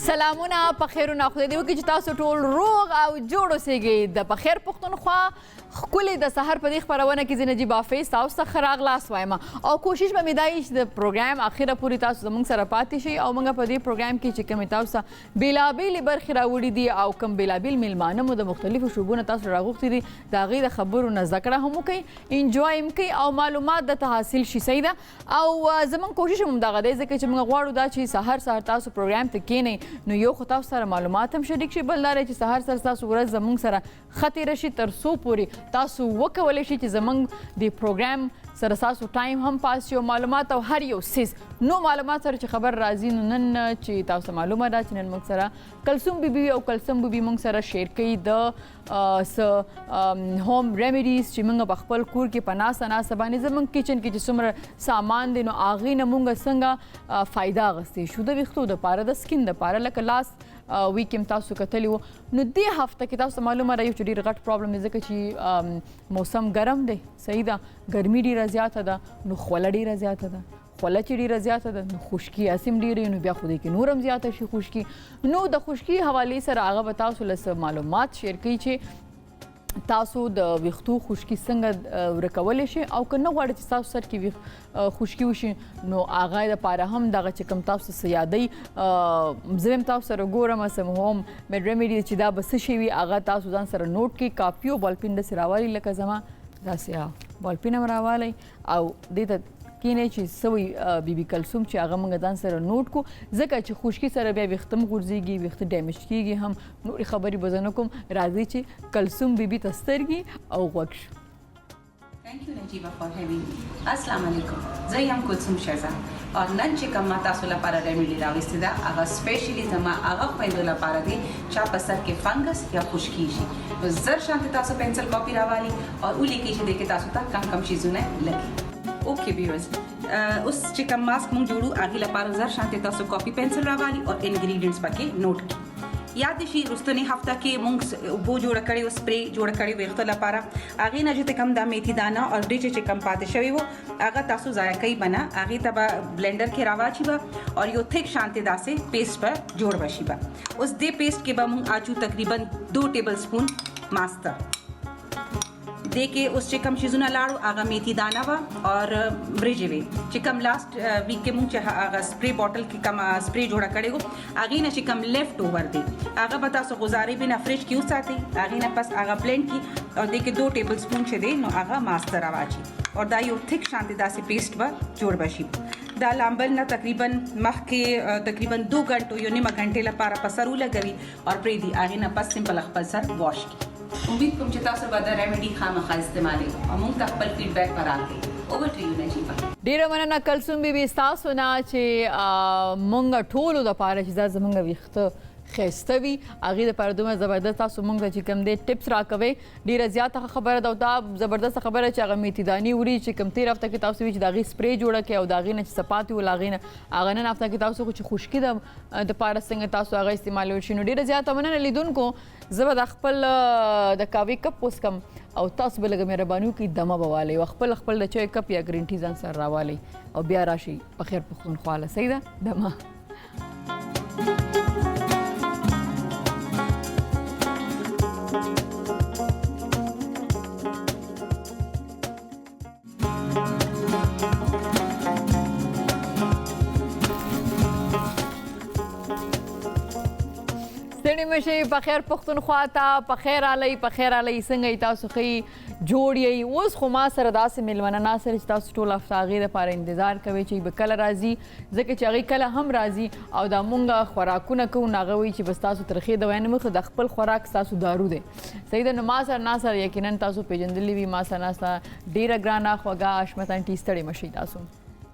سلامونه په خیرونه خدای دې وکړي چې تاسو ټول روغ او جوړ اوسئ. د په خیر پښتونخوا ښکلې د سحر په دې خپرونه کې زه نجیب حافظ تاسو ته ښه راغلاست وایم او کوشش به مې دا وي چې د پروګرام اخره پورې تاسو زموږ سره پاتې شئ او موږ په دې پروګرام کې چې کومې تاسو ته بېلابېلې برخې راوړي دي او کوم بېلابېل میلمانه مو د مختلفو شعبو نه تاسو راغوښتي دي د هغې د خبرو نه زده کړه هم وکړئ، انجوای هم کوئ او معلومات درته حاصل شي. صحیح ده او زموږ کوشش هم دغه دی ځکه چې موږ غواړو دا چې سهار تاسو پروګرام ته کښېنئ نو یو خو تاسو سره معلومات هم شریک شي، بل دا دی چې سهار تاسو ورځ زموږ سره ښه تېره شي تر څو پورې تاسو وکولی شي چې زموږ د پروګرام سره تاسو ټایم هم پاس شي او معلومات او هر یو څیز نو معلومات سره چې خبر راځي نو نن چې تاسو معلومه ده چې نن موږ سره کلثوم بیبي او کلثوم بیبي موږ سره شیر کوي د هوم ریمیډیز چې موږ په خپل کور کې په ناسته باندې زموږ کچن کې چې څومره سامان دی نو هغې نه موږ څنګه فایده اخیستی شو د ویښتو دپاره د سکین دپاره لکه لاست ویک هم تاسو کتلی وو نو دې هفته کې تاسو معلومه راځي چې ډېر غټ پرابلم دی ځکه چې موسم ګرم دی. صحیح ده، ګرمي ډېره زیاته ده نو خوله ډېره زیاته ده، خوله چې ډېره زیاته ده نو خشکي اسیم ډېرې نو بیا خو دې کې نور هم زیاته شي خشکي. نو د خشکي حوالې سره هغه به تاسو له معلومات شیر کوي چې تاسو د ویښتو خشکي څنګه ورکولی شئ او که نه غواړئ چې تاسو سر کې خشکي وشي نو هغه دپاره هم دغه چې کوم تاسو څه یادوي زه هم تاسو سره ګورم سم هوم میډ ریمیډي چې دا به څه شی وي هغه تاسو ځان سره نوټ کړئ، کاپي او بالپین داسې راوالئ لکه زما داسې بالپین هم راوالئ او دې ته کینې چې څه بیبي کلثوم چې هغه موږ ځان سره نوټ کو ځکه چې خشکي سره بیا ویښته هم غورځېږي، ویښته ډیمیج کېږي هم نورې خبرې به زه نه کوم. راځئ چې کلثوم بیبي ته سترګې او غوږ شو. Thank you Najiba for having me. السلام علیکم، زه یم کلثوم شهزاد او نن چې کوم ما تاسو لپاره ریمیډي راوستې ده هغه سپیشلی زما هغه خویندو لپاره دی چې په سر کې فنګس یا خشکي شي نو زر شانتي تاسو پنسل کاپي راوالي او ولیکئ چې دې کې تاسو ته کم شیزونه لګي. اوکې ویورز اوس چې کوم ماسک مونږ جوړو هغې لپاره زر شانتي تاسو کاپي پنسل راوالي او انګریډینټس پکې نوٹ کړئ. یاد شي رستنی هفته کې مونږ اوبو جوړه کړې او سپری جوړه کړې ویښتو لپاره هغې نه چې کوم دا میتھی دانه او ډیچ چې کم پاتې شوی وو هغه تاسو ضایع کوي بنا هغې ته به بلینډر کې راواچي به او یو تھک شانتي داسې پیسټ به جوړ بشي به. اوس دې پیسټ کې به مونږ اچو تقریبا 2 ټیبل سپون ماسته دې کې اوس چې کم شیزونه لاړو هغه میتھی دانه وه اور وریجې وې چې کم لاست ویک کې مونږ چې هغه سپری بوټل کې کم سپری جوړه کړې وو هغې نه چې کم لیفټ اوور دی هغه به تاسو غذارې بنا فریج کې وساتئ هغې نه پس هغه بلینډ کړي او دې کې 2 ټیبل سپون چې دی نو هغه ماسته راواچي او دا یو تھک شانتي داسې پیسټ به جوړ بشي. دا لامبل نه تقریبا مخکې تقریبا 2 غنټو یو نیمه غنټې لپاره په سر ولګوي او پرېږدي هغې نه پس سمپل خپل سر واش کړي. امید کوم چې تاسو به دا ریمیډي خامخا استعمالوي او موږ ته خپل فیډبیک به راکړئ. اوور ټو یو نجیبه. ډېره مننه کلثوم بیبي ستاسو نه چې موږ ټولو دپاره چې دا زموږ ویښته ښایسته وي هغې دپاره دومره زبردست تاسو موږ ته چې کوم دی ټپس راکوئ ډېره زیاته خبره ده او دا زبردسته خبره چې هغه میتھی دانې وړي چې کوم تېر هفته کې تاسو وي چې د هغې سپری جوړه کړئ او د هغې نه چې څه پاتې ول هغې نه هغه نن هفته کې تاسو خو چې خشکي ده دپاره څنګه تاسو هغه استعمالولی شي نو ډېره زیاته مننه لیدونکو. زه به د خپل د کاوې کپ وڅکم او تاسو به لږه مهرباني وکړئ دمه به والئ او خپل د چای کپ یا ګرین ټي ځان سره راوالئ او بیا راشئ په خیر پښتونخوا له. صحیح ده دمه. ستړي مه شئ په خیر پښتونخوا ته په خیر رالئ څنګه یې تاسو ښه جوړ یئ. اوس خو ما سره داسې میلمانه ناست چې تاسو ټول هفته هغې دپاره انتظار کوئ چې به کله راځي ځکه چې هغې کله هم راځي او دا مونږ خوراکونه کوو نو هغه وایي چې بس تاسو ترخې دوایي نه مخ د خپل خوراک ستاسو دارو دی. صحیح ده نو ما سره ناسته یقینا تاسو پیژندلي وي ما سره ناسته ډېره ګرانه خوږه حشمت انټي ستړې مه شئ تاسو.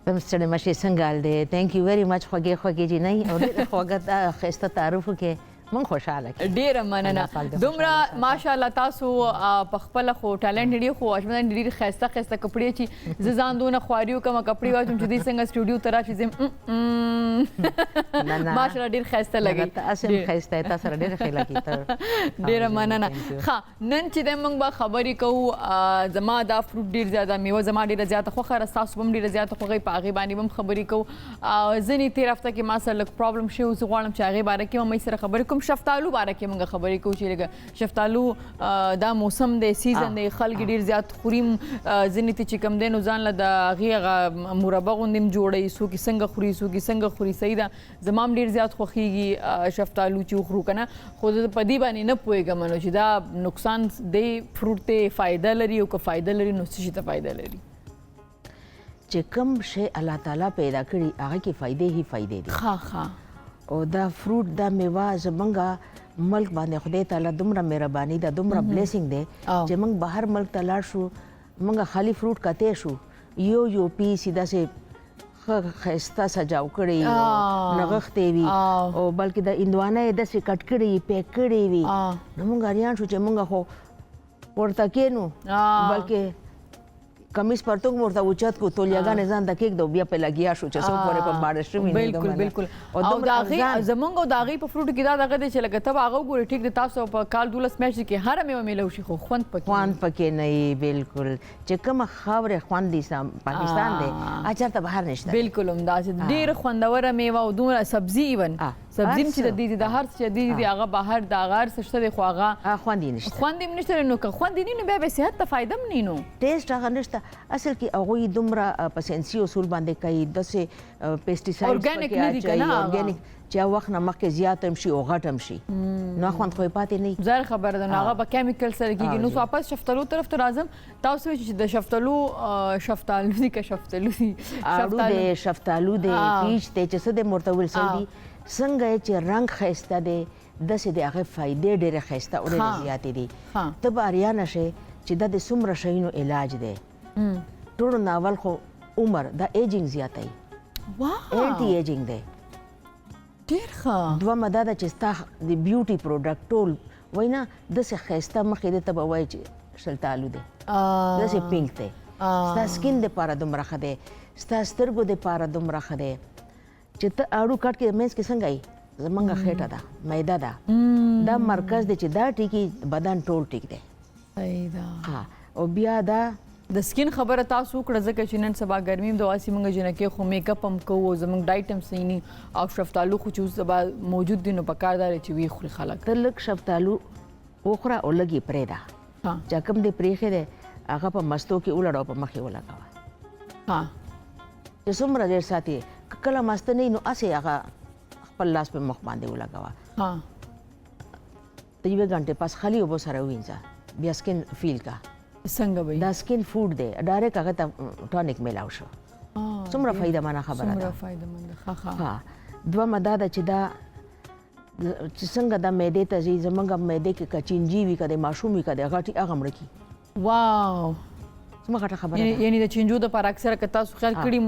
هم ستړې مه شئ څنګه حال دی؟ تھینک یو ویری مچ خوږې جینۍ او ډېره خوږه ښایسته تعارف وکړې مونږ خوشاله کړي. ډیره مننه. الله پاک دې دومره خوشاله ساتي. ماشاءالله تاسو په خپل خو ټالنت ډیر خو اشمن ډیر خسته خسته کپڑے چی زان دونه خواریو کوم کپڑے واچم چې دې څنګه سټوډیو ترا چې زم ماشاءالله ډیر خسته لګي. تاسو هم خسته تاسو سره ډیر ښه لګي ته. ډیره مننه. ها نن چې موږ به خبرې کوو زما دا فروټ ډیر زیاته میوه زما ډیره زیاته خو خره تاسو هم ډیره زیاته خو غي پاغي باندې هم خبرې کوو. ځنی تیر هفته کې ما سره لږ پرابلم شو زه غواړم چې هغه باره کې مې سره خبرې کوم. شفتالو باره کې موږ خبرې کوو چې لږ شفتالو دا موسم دی سیزن دی خلک ډیر زیات خوریم ځنی ته چې کم دین ځان له د هغه مربع غوندم جوړي سو کې څنګه خوري سو کې څنګه خوري صحیح ده زمام ډیر زیات خوخيږي شفتالو چې خورو کنه خو د پدی باندې نه پويګم نو چې دا نقصان دی فروټ ته فائدہ لري او که فائدہ لري نو څه ته فائدہ لري چې کوم شی الله تعالی پیدا کړی هغه کې فائدې هی فائدې دي. ها ها او دا فروټ دا میوه زمونږه ملک باندې خدای تعالی دومره مهرباني ده دومره بلیسینګ دی چې موږ بهر ملک ته لاړ شو موږ خالی فروټ کته شو یو پیس سیده سه خسته سجاو کړی نغښتې وي او بلکې د اندوانه د سې کټ کړی پیک کړی وي نو موږ اړیان شو چې موږ خو ورته کېنو بلکې کمیس پرتوګ مرته اوچت کو تولیاګانې ځان د کېک دو بیا په لګیا شو چې څو پورې په باډ شوی نه بالکل بالکل او داغي زمونږ او داغي په فروټ کې دا دغه چې لګه تب هغه ګوري ټیک د تاسو په کال 12 میاشت کې هر مې ملو شي خو خوند پکې نه بالکل چې کوم خاورې خوند دي پاکستان دی اچر ته بهر نشته بالکل همداسې ډیر خوندوره میوه او دومره سبزي ایون سبزی چې د دې د هر څه د دې هغه بهر د غار څه شته خو هغه خوند نشته نو که خوند نه نو به صحت ته فائدہ نه نو ټیسټ هغه نشته اصل کې هغه دومره پسنسي اصول باندې کوي دسه پیسټیسایډز اورګانیک نه دي کنه اورګانیک چې وخت نه مخکې زیات هم شي او غټ هم شي نو خوند خو پاتې نه زر خبره ده هغه به کیمیکل سره کیږي نو واپس شفتالو طرف ته راځم تاسو چې د شفتالو دي که شفتالو دي شفتالو دي پیچ ته چې څه د مرتول سړي څنګه چې رنگ خسته دی دسه د هغه فائدې ډېرې خسته او ډېرې زیاتې دي ته به اړیا نشې چې د څومره شیونو علاج دی ټول ناول خو عمر د ایجینګ زیاتای انټي ایجینګ دی ډېر ښه دوه مداده چې ستا د بیوټي پروډکټ ټول وینا دسه خسته مخې د ته به وای چې شلتالو دی دسه پینک دی ستا سکین د پاره دومره ښه دی ستا سترګو د پاره دومره ښه دی چې ته اړو کټ کې مینس کې څنګه ای زمونږه خېټه ده معده ده دا مرکز دی چې دا ټیکی بدن ټول ټیک دی صحیح ده ها او بیا دا د سکین خبره تاسو کړه ځکه چې نن سبا ګرمي د واسي مونږ جنکه خو میک اپ هم کوو زمونږ ډایټ هم سینی او شفتالو خو چې سبا موجود دي نو پکاردار چې وی خوري خلک ته لک شفتالو اوخره او لګي پرېدا چې کوم دې پرېخه ده هغه په مستو کې ولړو په مخې ولګاوه ها چې څومره ډېر ساتي کله مست نه نو اسې هغه خپل لاس په مخ باندې ولګاوه ها ته یو غنټه پاس خالي وبو سره وینځه بیا سکین فیل کا څنګه وي دا سکین فوډ دی ډایرکټ هغه ته ټونیک ملاو شو څومره فائدہ مانه خبره ده څومره فائدہ مند ها دوه مداده چې دا چې څنګه د معدې ته زی زمونږ معدې کې کچینجی وی کده ماشومي کده غټي هغه مړ کی واو څنګه خبره یعنی د چینجو د پر اکثر که تاسو خیال کړی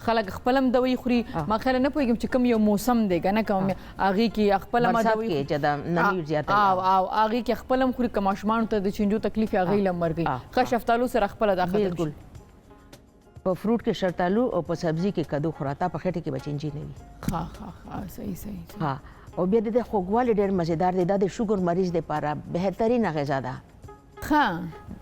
خلک خپلم دوی خوري ما خیال نه پوهیږم چې کوم یو موسم دی کنه کوم اغي کې خپلم دوی کې چې دا نمی زیاته او اغي کې خپلم خوري کماشمان ته د چینجو تکلیف اغي لمرګي که شفتالو سره خپل داخله بالکل په فروټ کې شفتالو او په سبزي کې کدو خوراته په خټه کې بچینجی نه وي ها صحیح ها او بیا د خوګوالي ډېر مزیدار دی د شوګر مریض لپاره بهترین غذا ده ها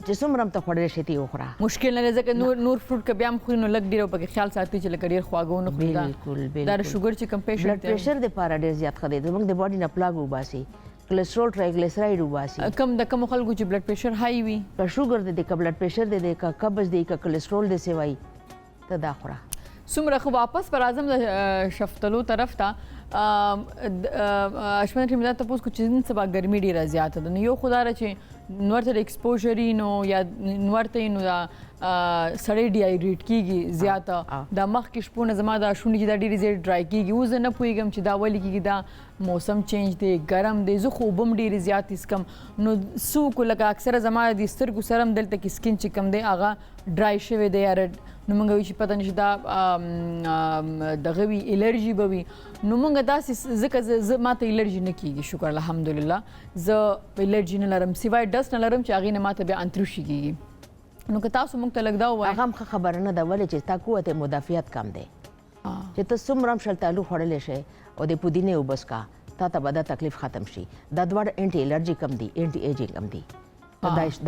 چې څومره ته خوړل شي تی وخوره مشکل نه ځکه نور فروټ کې بیا هم خوري نو لګ ډیر په خیال ساتي چې لګ ډیر خواږه نه خوري دا شوګر چې کم پیشنټ بلډ پريشر د لپاره ډیر زیات خدي زموږ د باډي نه پلاګ وباسي کولیسټرول ټرایګلیسراید وباسي کم د کم خلکو چې بلډ پريشر هاي وي کا شوګر د بلډ پريشر د قبض د کولیسټرول د سیوای ته دا خوره څومره خو واپس پر اعظم د شفتلو طرف ته اشمن ټیم ته پوس کو چې نن سبا ګرمي ډیره زیاته ده نو یو خدای چې نور ته ایکسپوژر نو یا نور ته نو سړی ډیهایډریټ کیږي زیاته د مخ کې شپونه زما د شونډې چې دا ډېرې زیات ډرای کیږي اوس نه پوهېږم چې دا ولې کیږي دا موسم چینج دی ګرم دی زه خو اوبه هم ډېرې زیات اسکم نو څه وکړو لکه اکثره زما د سترګو سره هم دلته کې سکین چې کوم دی هغه ډرای شوی دی یا نو موږ وایو چې پته نشي دا دغه وي الرجي به وي نو موږ داسې ځکه زه ماته الرجي نه کیږي شکر الحمدلله زه الرجي نه لرم سوای ډست نه لرم چې هغې نه ماته بیا انتروشي کیږي نو که تاسو موږ ته لږ دا ووایئ هغه هم ښه خبره نه ده ولې چې ستا قوت مدافعت کم دی چې ته څومره هم شلتالو خوړلی شي او د پودینې اوبه څښه تا ته به دا تکلیف ختم شي دا دواړه انټي الرجي کم دي انټي ایجنګ هم دي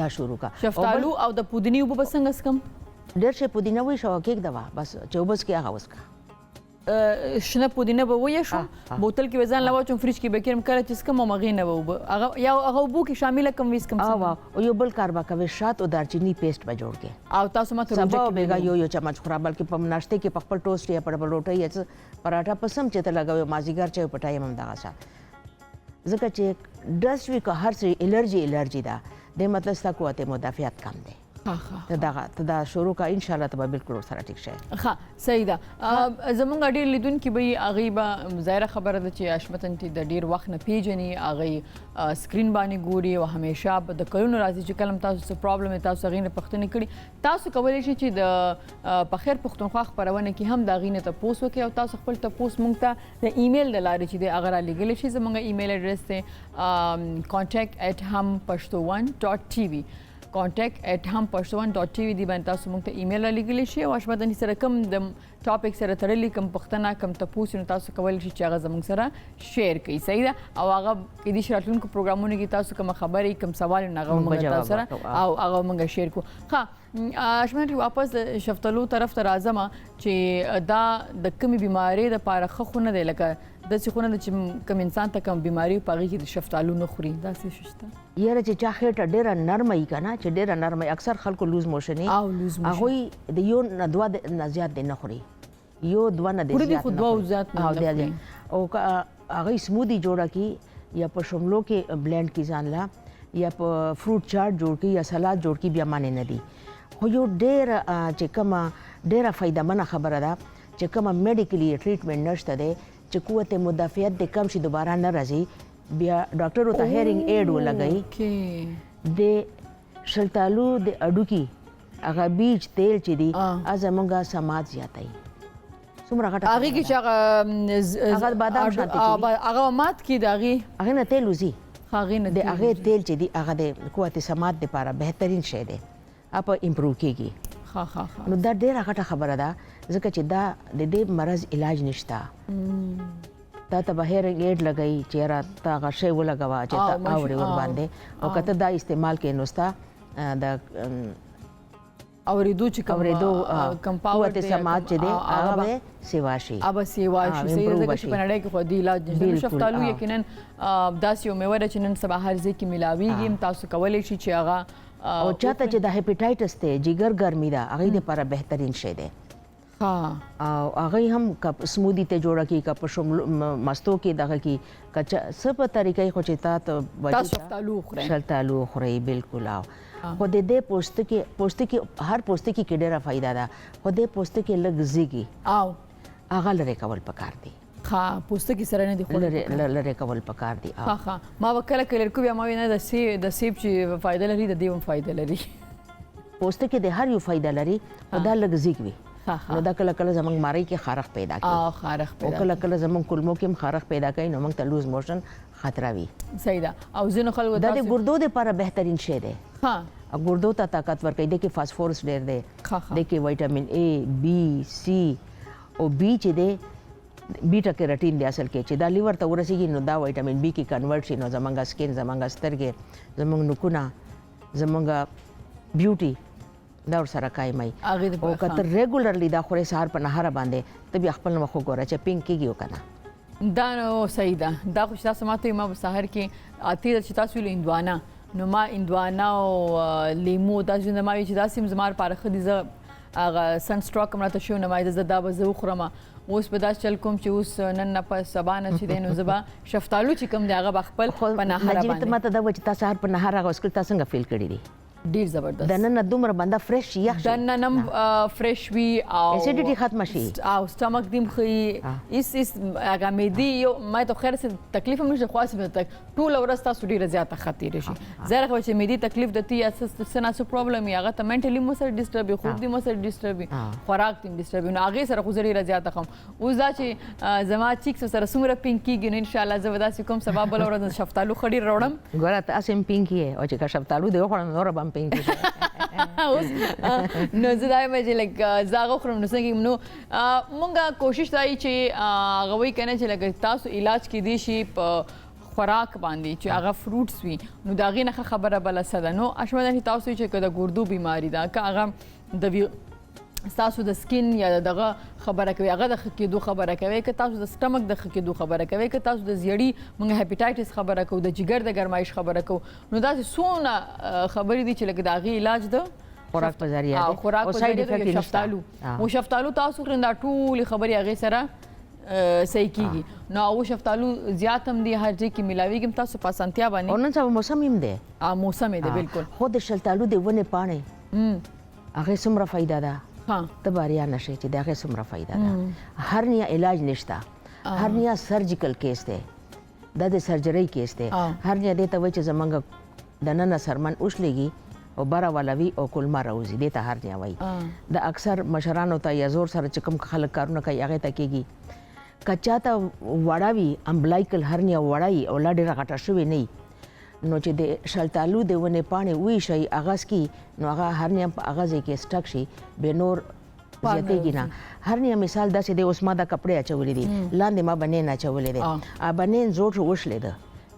دا شروع کا شفتالو او د پودینې اوبه به څنګه څښم ډېر شی پودینه ویښه کېږده بس چې اوبه څښې هغه وڅښه شنه پودینه به ویشم بوتل کې به ځان له واچوم فریج کې به کړم کله چې څښم او هغې نه به اوبه هغه اوبو کې شامله کم ویسکم او یو بل کار به کوې شات او دارچینی پیسټ به جوړ کې او تاسو ماته سبا بیګا یو چمچ خورا بلکې په ناشته کې په خپل ټوسټ یا په روټۍ یا پراټا پسم چې ته لګوي مازیګر چې پټای هم دغه څه ځکه چې ډسټ وی که هر څه الرجي ده د مطلب ستا قوت مدافعت کم دی ته دا شروع کا ان شاء الله ته به بالکل سره ټیک شي ښه صحیح ده زمونږ ډېر لیدونکي به وي هغوی به ظاهره خبره ده چې اشمتن چې د ډېر وخت نه پیژني هغوی سکرین باندې ګوري او همیشه به د کلونو راځي چې کله هم تاسو څه پرابلم تاسو هغې نه پوښتنې کړي تاسو کولی شئ چې د پخیر پښتونخوا خپرونه کې هم د هغې نه تپوس وکړئ او تاسو خپل تپوس موږ ته د ایمیل د لارې چې دی هغه رالیږلی شي زموږ ایمیل ایډرس دی contact@hampashto1.tv contact@hampashto1.tv دی باندې تاسو موږ ته ایمیل رالیږلی شي او اشمتن سره کوم د ټاپک سره تړلي کوم پوښتنه کوم تپوس نو تاسو کولی شئ چې هغه زموږ سره شیر کړئ صحیح ده او هغه کېدای شي راتلونکو پروګرامونو کې تاسو کومه خبرې کوم سوال نو هغه موږ تاسو سره او هغه موږ شیر کړو ښه اشمتن واپس شفتالو طرف ته راځم چې دا د کومې بیمارۍ دپاره ښه خو نه دی لکه داسې خو نه ده چې کوم انسان ته کوم بیماري په هغې کې د شفتالو نه خوري داسې شی شته یاره چې چا خېټه ډېره نرمه وي که نه چې ډېره نرمه اکثر خلکو لوز موشن هغوی د یو نه دوه نه زیات دی نه خوري یو دوه نه دی زیات نه خوري او هغوی سمودي جوړه کړي یا په شملو کې بلینډ کړي ځان له یا په فروټ چاټ جوړ کړي یا سلاد جوړ کړي بیا معنی نه دي خو یو ډېره چې کومه ډېره فایدهمنه خبره ده چې کومه میډیکلي ټریټمنټ نشته دی چې قوت مدافعت د کم شي دوباره نه راځي بیا ډاکټر ورته هیرینګ ایډ ولګوي د شلتالو د اډوکي هغه بیج تیل چې دی زموږ سماعت زیاتوي څومره غټه هغې کې چې هغه بادام شانتې هغه مات کړي د هغې نه تیل وځي د هغې تیل چې دی هغه د قوت سماعت دپاره بهترین شی دی په امپروو کېږي نو دا ډېره غټه خبره ده ځکه چې دا د دې مرض علاج نشته تا ته به هیرینګ ایډ لګوي چې یاره ته هغه شی ولګوه چې ته اورې ورباندې او که ته دا استعمال کړې نو ستا د اورېدو چې کوم قوت سماعت چې دی هغه به سیوا شي صحیح ځکه چې په نړۍ کې خو د علاج نشته شفتالو یقینا داسې یو میوه ده چې نن سبا هر ځای کې میلاویږي تاسو کولی شئ چې هغه او چاته چې د هیپاټایټس دی جګر ګرمي ده هغې دپاره بهترین شی دی او هغې هم که سمودي ته جوړه کړي که په مستو کې دغه کړي که څه په طریقې خو چې تا ته شفتالو وخورئ بالکل خو د دې پوستکي هر پوستکي کې ډېره فایده ده خو دې پوستکي لږ زیږي هغه لرې کول پکار دی پوستکي سره نه دي لرې کول پکار دي ما به کله کله لرکو بیا ما وي نه د سیب چې فایده لري د دې هم فایده لري پوستکي د هر یو فایده لري خو دا لږ زیږ وي نو دا کله کله زموږ مارۍ کې خارښ پیدا کوي او کله کله زموږ کولمو کې هم خارښ پیدا کوي نو موږ ته لوز موشن خطره وي صحیح ده او ځینو خلکو دا د ګردو دپاره بهترین شی دی ګردو ته طاقت ورکوي د کې فاسفورس ډېر دی د کې وایټامین A B C او B چې دی بیټا کیراټین دی اصل کې چې دا لیور ته ورسیږي نو دا وایټامین B کې کنورټ شي نو زموږ سکین زموږ سترګې زموږ نوکونه زموږ بیوټي دا ورسره قایموي او که ته ریګولرلی دا خورې سهار په نهاره باندې ته بیا خپل مخ وګوره چې پینک کېږي او که نه دا نو صحیح ده دا خو چې تاسو ما ته ما په سهار کې اتې ده چې تاسو ویلو هندوانه نو ما هندوانه او لیمو داسې ما وي چې داسې هم زما لپاره ښه دي زه هغه سن سټروک هم راته شوی نه ما زه دا به زه وخورم اوس به داسې چل کوم چې اوس نن نه په سبا نه چې دی نو زه به شفتالو چې کوم دی هغه به خپل په نهاره باندې ما ته دا وایي چې تا سهار په نهاره هغه وسکل تا څنګه فیل کړي دي ډیر زبردست دننه دومره بنده فرش یخ شي دننم فرش وي او ایسیډیټي ختم شي او سټمک دیم خي اس هغه مېدی یو ما ته خیر څه تکلیف هم نشته خاصه تک ټول ورځ تاسو ډیره زیاته خطر شي زره خو چې مېدی تکلیف دتی یا څه نه څه پرابلم یا هغه ته منټلی مو سره ډیسټرب خوب دی مو سره ډیسټرب خوراک دیم ډیسټرب نو هغه سره خو ډیره زیاته کوم اوس دا چې زما چیک سره څومره پینکیږي نو ان شاء الله زه ودا کوم سبب بل ورځ شفتالو خډي روړم ګوره تاسو هم پینکی او چې شفتالو دی خو نور به پینکی اوس نو زه دا مې لګ زاغه خورم نو څنګه نو مونږه کوشش دای چې هغه وی کنه چې لګ تاسو علاج کې دي شي په خوراک باندې چې هغه فروټس وي نو دا غي نه خبره بل سده نو اشمنه تاسو چې کده ګردو بیماری دا که هغه د تاسو د سکین یا دغه خبره کوي هغه د خکېدو خبره کوي که تاسو د سټمک د خکېدو خبره کوي که تاسو د زیړی مونږ هپیټایټس خبره کوو د جګر د ګرمایش خبره کوو نو دا څونه خبرې دي چې لکه د هغې علاج د خوراک په ذریعه او خوراک په ذریعه د شفتالو او شفتالو تاسو خورئ دا ټولې خبرې هغې سره صحیح کیږي نو او شفتالو زیات هم دي هر ځای کې ملاویږي تاسو په اسانتیا باندې او نن سبا موسم هم دی موسم دی بالکل خو د شفتالو د ونې پاڼې هغې څومره فایده ده ته باریا نشي چې دغه څومره فائدہ ده هرنیا علاج نشته هرنیا سرجیکل کیس ده د سرجری کیس ده هرنیا دې ته وای چې زمنګ د نن سرمن اوښلېږي او بارا ولوي او کولما راوځي دې ته هرنیا وای د اکثر مشرانو ته یا زور سره چې کوم خلک کارونه کوي هغه ته کېږي کچا ته وړاوي امبلایکل هرنیا وړای او لا ډېره غټه شوې نه نو چې د شفتالو د ونې پاڼې وی شي اغاز کی نو هغه هرنیا په اغاز کې سټک شي به نور زیاتېږي نه هرنیا مثال داسې د اوس ما د کپڑے اچولې دي لاندې ما باندې نه اچولې دي ا باندې زوړ وشلې ده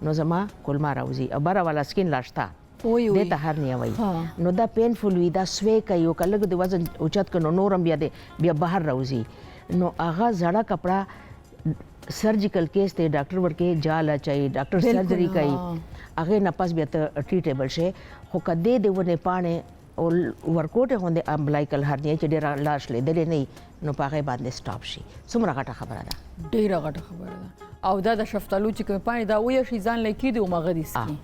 نو زما کولما راوځي او بارا والا سکین لاشتا دې ته هرنیا وای نو دا پینفول وي دا سوي کوي او کله د وزن اوچت کنو نورم بیا بهر راوځي نو هغه زړه کپڑا سرجیکل کیس ته ډاکټر ورکه جال اچي ډاکټر سرجری کوي هغه نه پاس بیا ته ټریټیبل شي خو کده د ونه پانه او ورکوټه هوندې امبلایکل هرنیا چې ډیر لاش لیدلې نه نو پاغه باندې سټاپ شي څومره غټه خبره ده ډیره غټه خبره ده او دا د شفتالو چې کوم پانی دا وې شي ځان لکې دی او مغه دي سکي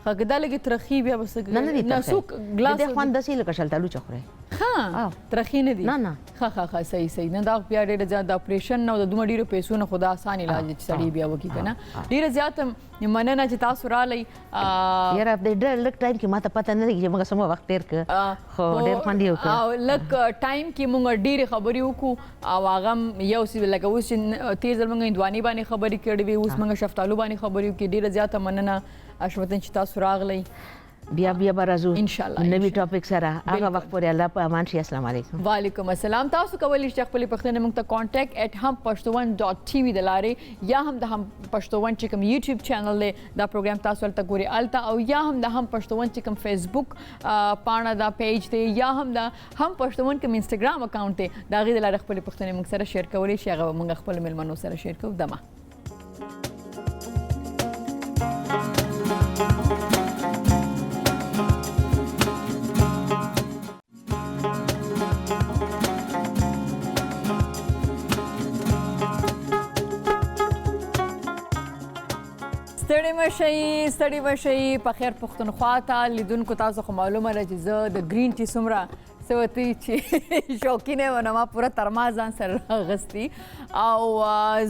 هغه دا لګي ترخی بیا بس نه سوق ګلاس د خوان دسي لکه شفتالو چخره ها ترخی نه دي نه ها صحیح نه دا بیا ډیره زیات د اپریشن نو د دومره ډیرو پیسو نه خدا آسان علاج چې سړی بیا وکی کنه ډیره زیات مننه چې تاسو را لې یاره د ډېر لک ټایم کې ماته پته نه لګي چې موږ سمو وخت تیر ک خو ډېر خوندي وکړ او لک ټایم کې موږ ډیره خبرې وکړو او هغه یو څه لکه اوس تیر ځل موږ اندواني باندې خبرې کړې وي اوس موږ شفتالو باندې خبرې وکړو ډیره زیاته مننه اشمتن چې تاسو راغلی بیا برازو ان شاء الله نوی ټاپک سره هغه وخت پورې الله په امان شي السلام علیکم وعلیکم السلام تاسو کولی شئ خپل پښتنه موږ ته کانټیکټ @hampashtoon.tv د لارې یا هم د هم پښتون چې کوم یوټیوب چینل دی دا پروګرام تاسو ته ګوري الته او یا هم د هم پښتون چې کوم فیسبوک پاڼه دا پیج دی یا هم د هم پښتون کوم انستګرام اکاونټ دی دا غي د لارې خپل پښتنه موږ سره شیر کولی شئ هغه موږ خپل ملمنو سره شیر کوو دمه ستړي مشي په خیر پښتونخوا ته لیدونکو تاسو خو معلومه ده چې زه د گرین ټي څومره سوتی چې شوقینه ونه ما پوره ترمازان سره غستی او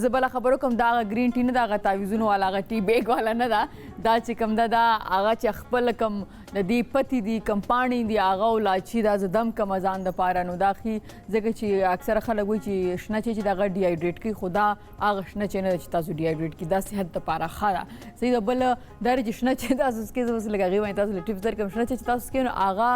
زه بل خبرو کوم دا گرین ټي نه دا تعویذونو والا غ ټي بیگ والا نه دا چې کوم دا هغه چې خپل کوم د دې پتی دی کمپانی دی هغه ولاچی دا زدم کم ازان د پاره نو دا خي ځکه چې اکثر خلک وایي چې شنه چې دا ډی هایډریټ کی خدا هغه شنه چې نه چې تاسو ډی هایډریټ کی دا صحت لپاره ښه صحیح بل در چې شنه چې تاسو کې زوس لګاغي وای تاسو ټیپس در کوم شنه چې تاسو کې نو هغه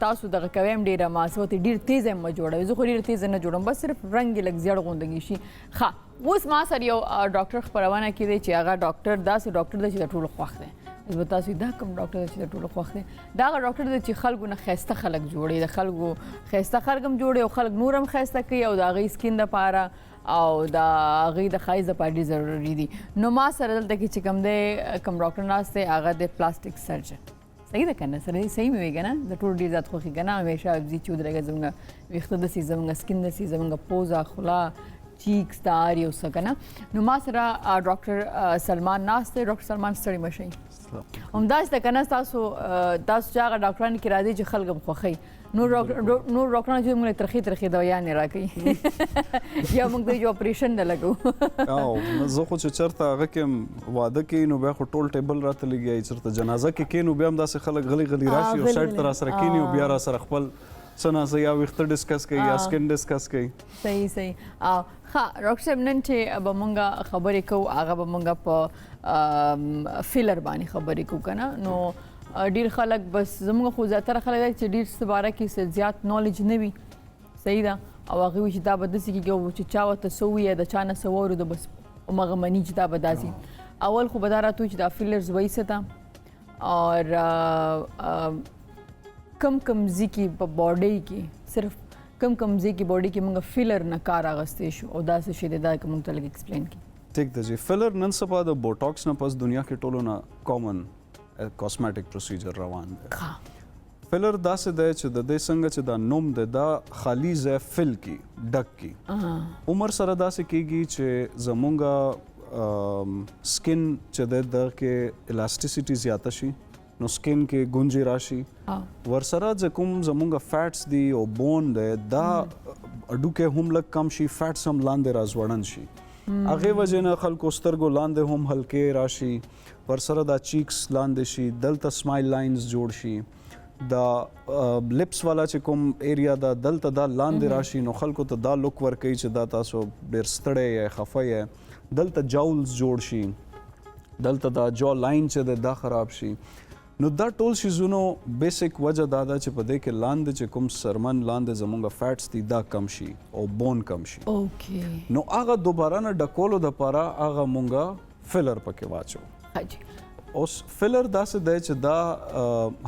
تاسو دغه کوم ډیره ماسوت ډیر تیز هم جوړوي زه خو ډیر تیز نه جوړم بس صرف رنگ لګ زیړ غوندګي شي ښه اوس ما سره یو ډاکټر خبرونه کړي چې هغه ډاکټر داسې ډاکټر دی چې ټول خوښ دی زه تاسو دا کوم ډاکټر چې ټول خوښ دی دا ډاکټر دی چې خلکو نه خسته خلک جوړي د خلکو خسته خلک هم جوړي او خلک نورم خسته کوي او دا غي سکین د پاره او دا غي د خایز د پاره ضروری دي نو ما سره دلته کې چې کوم دی کوم ډاکټر ناشته هغه د پلاستیک سرجن صحیح ده کنه سره صحیح مې وګنه د ټول ډیر ذات خوخي کنه همیشه دې چې درګه زمغه وخت د سي زمغه سکین د سي زمغه پوزا خلا چیکس دا هر یو څه کنه نو ما سره ډاکټر سلمان ناست دی. ډاکټر سلمان ستړي مشئ. همداسې ده کنه تاسو چې هغه ډاکټران کې راځي چې خلک هم خوښوي نور ډاکټران چې موږ ترخې دوايانې راکوي یا موږ د اپریشن نه لګو. زه خو چې چېرته هغه کې واده کوي نو بیا خو ټول ټیبل راته لګي چېرته جنازه کې کښېنو بیا هم داسې خلک غلي راشي او سایډ ته راسره کښېني او بیا راسره خپل څه نازه یا ویښته ډسکس کوي یا سکن ډسکس کوي. صحیح ښه ډاکټر صاحب نن چې به موږ خبرې کوو هغه به موږ په فیلر باندې خبرې کوو که نه نو ډېر خلک بس زموږ خو زیاتره خلک دی چې ډېر څه باره کې زیات نالج نه وي صحیح ده او هغوی وایي چې دا به داسې کېږي چې چا ورته څه ووایي د چا نه څه واورو د بس همغه مني چې دا به داسې اول خو به دا راته وایي چې دا فیلرز وایي څه ته اور کم ځای کې په باډۍ کې صرف کم ځای کې باډۍ کې موږ فیلر نه کار اخیستی شو او دا څه شی دی دا که موږ ته لږ ایکسپلین کړي. ټیک ده جی فیلر نن سبا د بوټاکس نه پس دنیا کې ټولو نه کامن کاسمیټک پروسیجر روان دی. فیلر داسې دی چې د دې څنګه چې دا نوم دی دا خالي ځای فل کی ډک کی عمر سره داسې کیږي چې زمونږ سکن چې دی دغه کې الاسټیسیټي زیاته شي نو سکن کې ګونجې راشي ورسره چې کوم زمونږ فیټس دي او بون دی دا اډوکې هم لږ کم شي فیټس هم لاندې راځوړن شي هغې وجې نه خلکو سترګو لاندې هم هلکې راشي ورسره دا چیکس لاندې شي دلته سمایل لاینز جوړ شي دا لپس والا چې کوم ایریا دا دلته دا لاندې راشي نو خلکو ته دا لوک ورکوي چې دا تاسو ډېر ستړی یې خفه یې دلته جاولز جوړ شي دلته دا جو لاین چې دی دا خراب شي نو دا ټول شیزونو بیسک وجه دا ده چې په دې کې لاندې چې کوم سرمن لاندې زمونږ فیټس دي دا کم شي او بون کم شي نو هغه دوباره نه ډکولو دپاره هغه مونږه فیلر پکې واچو. اوس فیلر داسې دی چې دا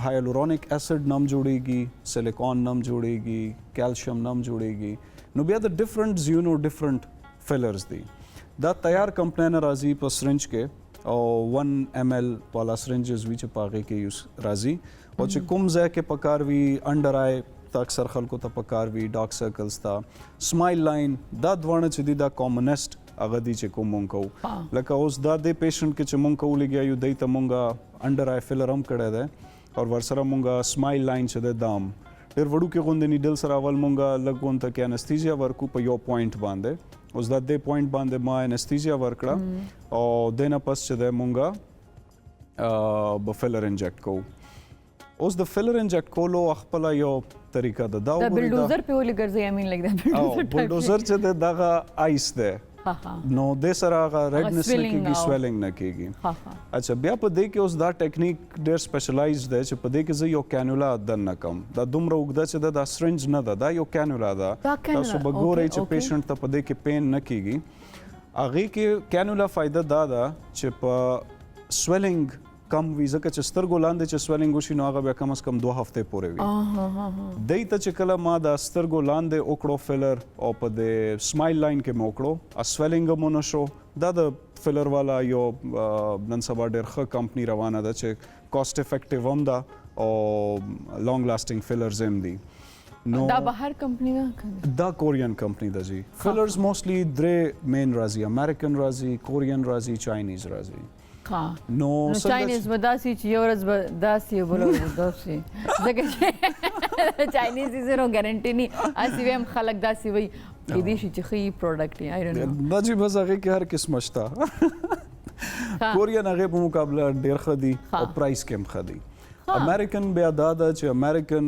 هایلورونیک اسید نم جوړیږي سیلیکون نم جوړیږي کیلشیم نم جوړیږي نو بیا د ډفرنٹ زیونو ډفرنٹ فیلرز دي دا تیار کمپنۍ نه راځي په سرنج کې او 1 ml والا سرنجز وی چې پاغې کې یوز راځي او چې کوم ځای کې پکار وي انډر آی ته اکثر خلکو ته پکار وي ډارک سرکلز ته سمایل لاین دا دواړه چې دي دا کامنسټ هغه دي چې کوم مونږ کوو لکه اوس دا د پیشنټ کې چې مونږ کوو لګیا یو دی ته مونږه انډر آی فیلر هم کړی دی او ورسره مونږه سمایل لاین چې دی دام ډېر وړوکې غوندې نیډل سره اول مونږه لږ غونته کې انستیزیا ورکو په یو پوینټ باندې اوس دا دې پوینټ باندې ما انستیزیا ورکړه او دې نه پس چې دی مونږه به فیلر انجیکټ کوو اوس د فیلر انجیکټ کولو خپله یو طریقه ده دا بلډوزر په ولې ګرځي امین لګ دا بلډوزر چې دی دغه آیس دی نو د سره هغه ریډنس نه کیږي سویلنګ نه کیږي اچھا بیا په دې کې اوس دا ټیکنیک ډېر سپیشلایزډ دی چې په دې کې زه یو کینولا دننه کم دا دومره اوږده چې دا سرنج نه ده دا یو کینولا ده تاسو به ګورئ چې پیشنټ ته په دې کې پین نه کیږي هغې کې کینولا فایده دا ده چې په سویلنګ کم وي ځکه چې سترګو لاندې چې سویلنګ وشي نو هغه بیا کم از کم 2 هفتې پورې وي دی ته چې کله ما دا سترګو لاندې وکړو فیلر او په د سمایل لاین کې مې وکړو سویلنګ هم ونه شو دا د فیلر والا یو نن سبا ډېر ښه کمپني روانه ده چې کاسټ افیکټیو هم ده او لانګ لاسټینګ فیلرز هم دي نو دا بهر کمپنی ده دا کورین کمپنی ده جی فیلرز موستلی درې مین راځي امریکن راځي کورین راځي چاینیز راځي نو چاینیز به داسې چې یو ورځ به داسې بل ورځ داسې ځکه چې چاینیز زیرو ګارنټي نه اسی ویم خلک داسې وي کې دي چې ښه پروډکټ یې آی ډونټ نو دا جی بس هغه کې هر قسم شته کورین هغه په مقابله ډېر ښه دي او پرایس کې هم ښه دي امریکن بیا دا ده چې امریکن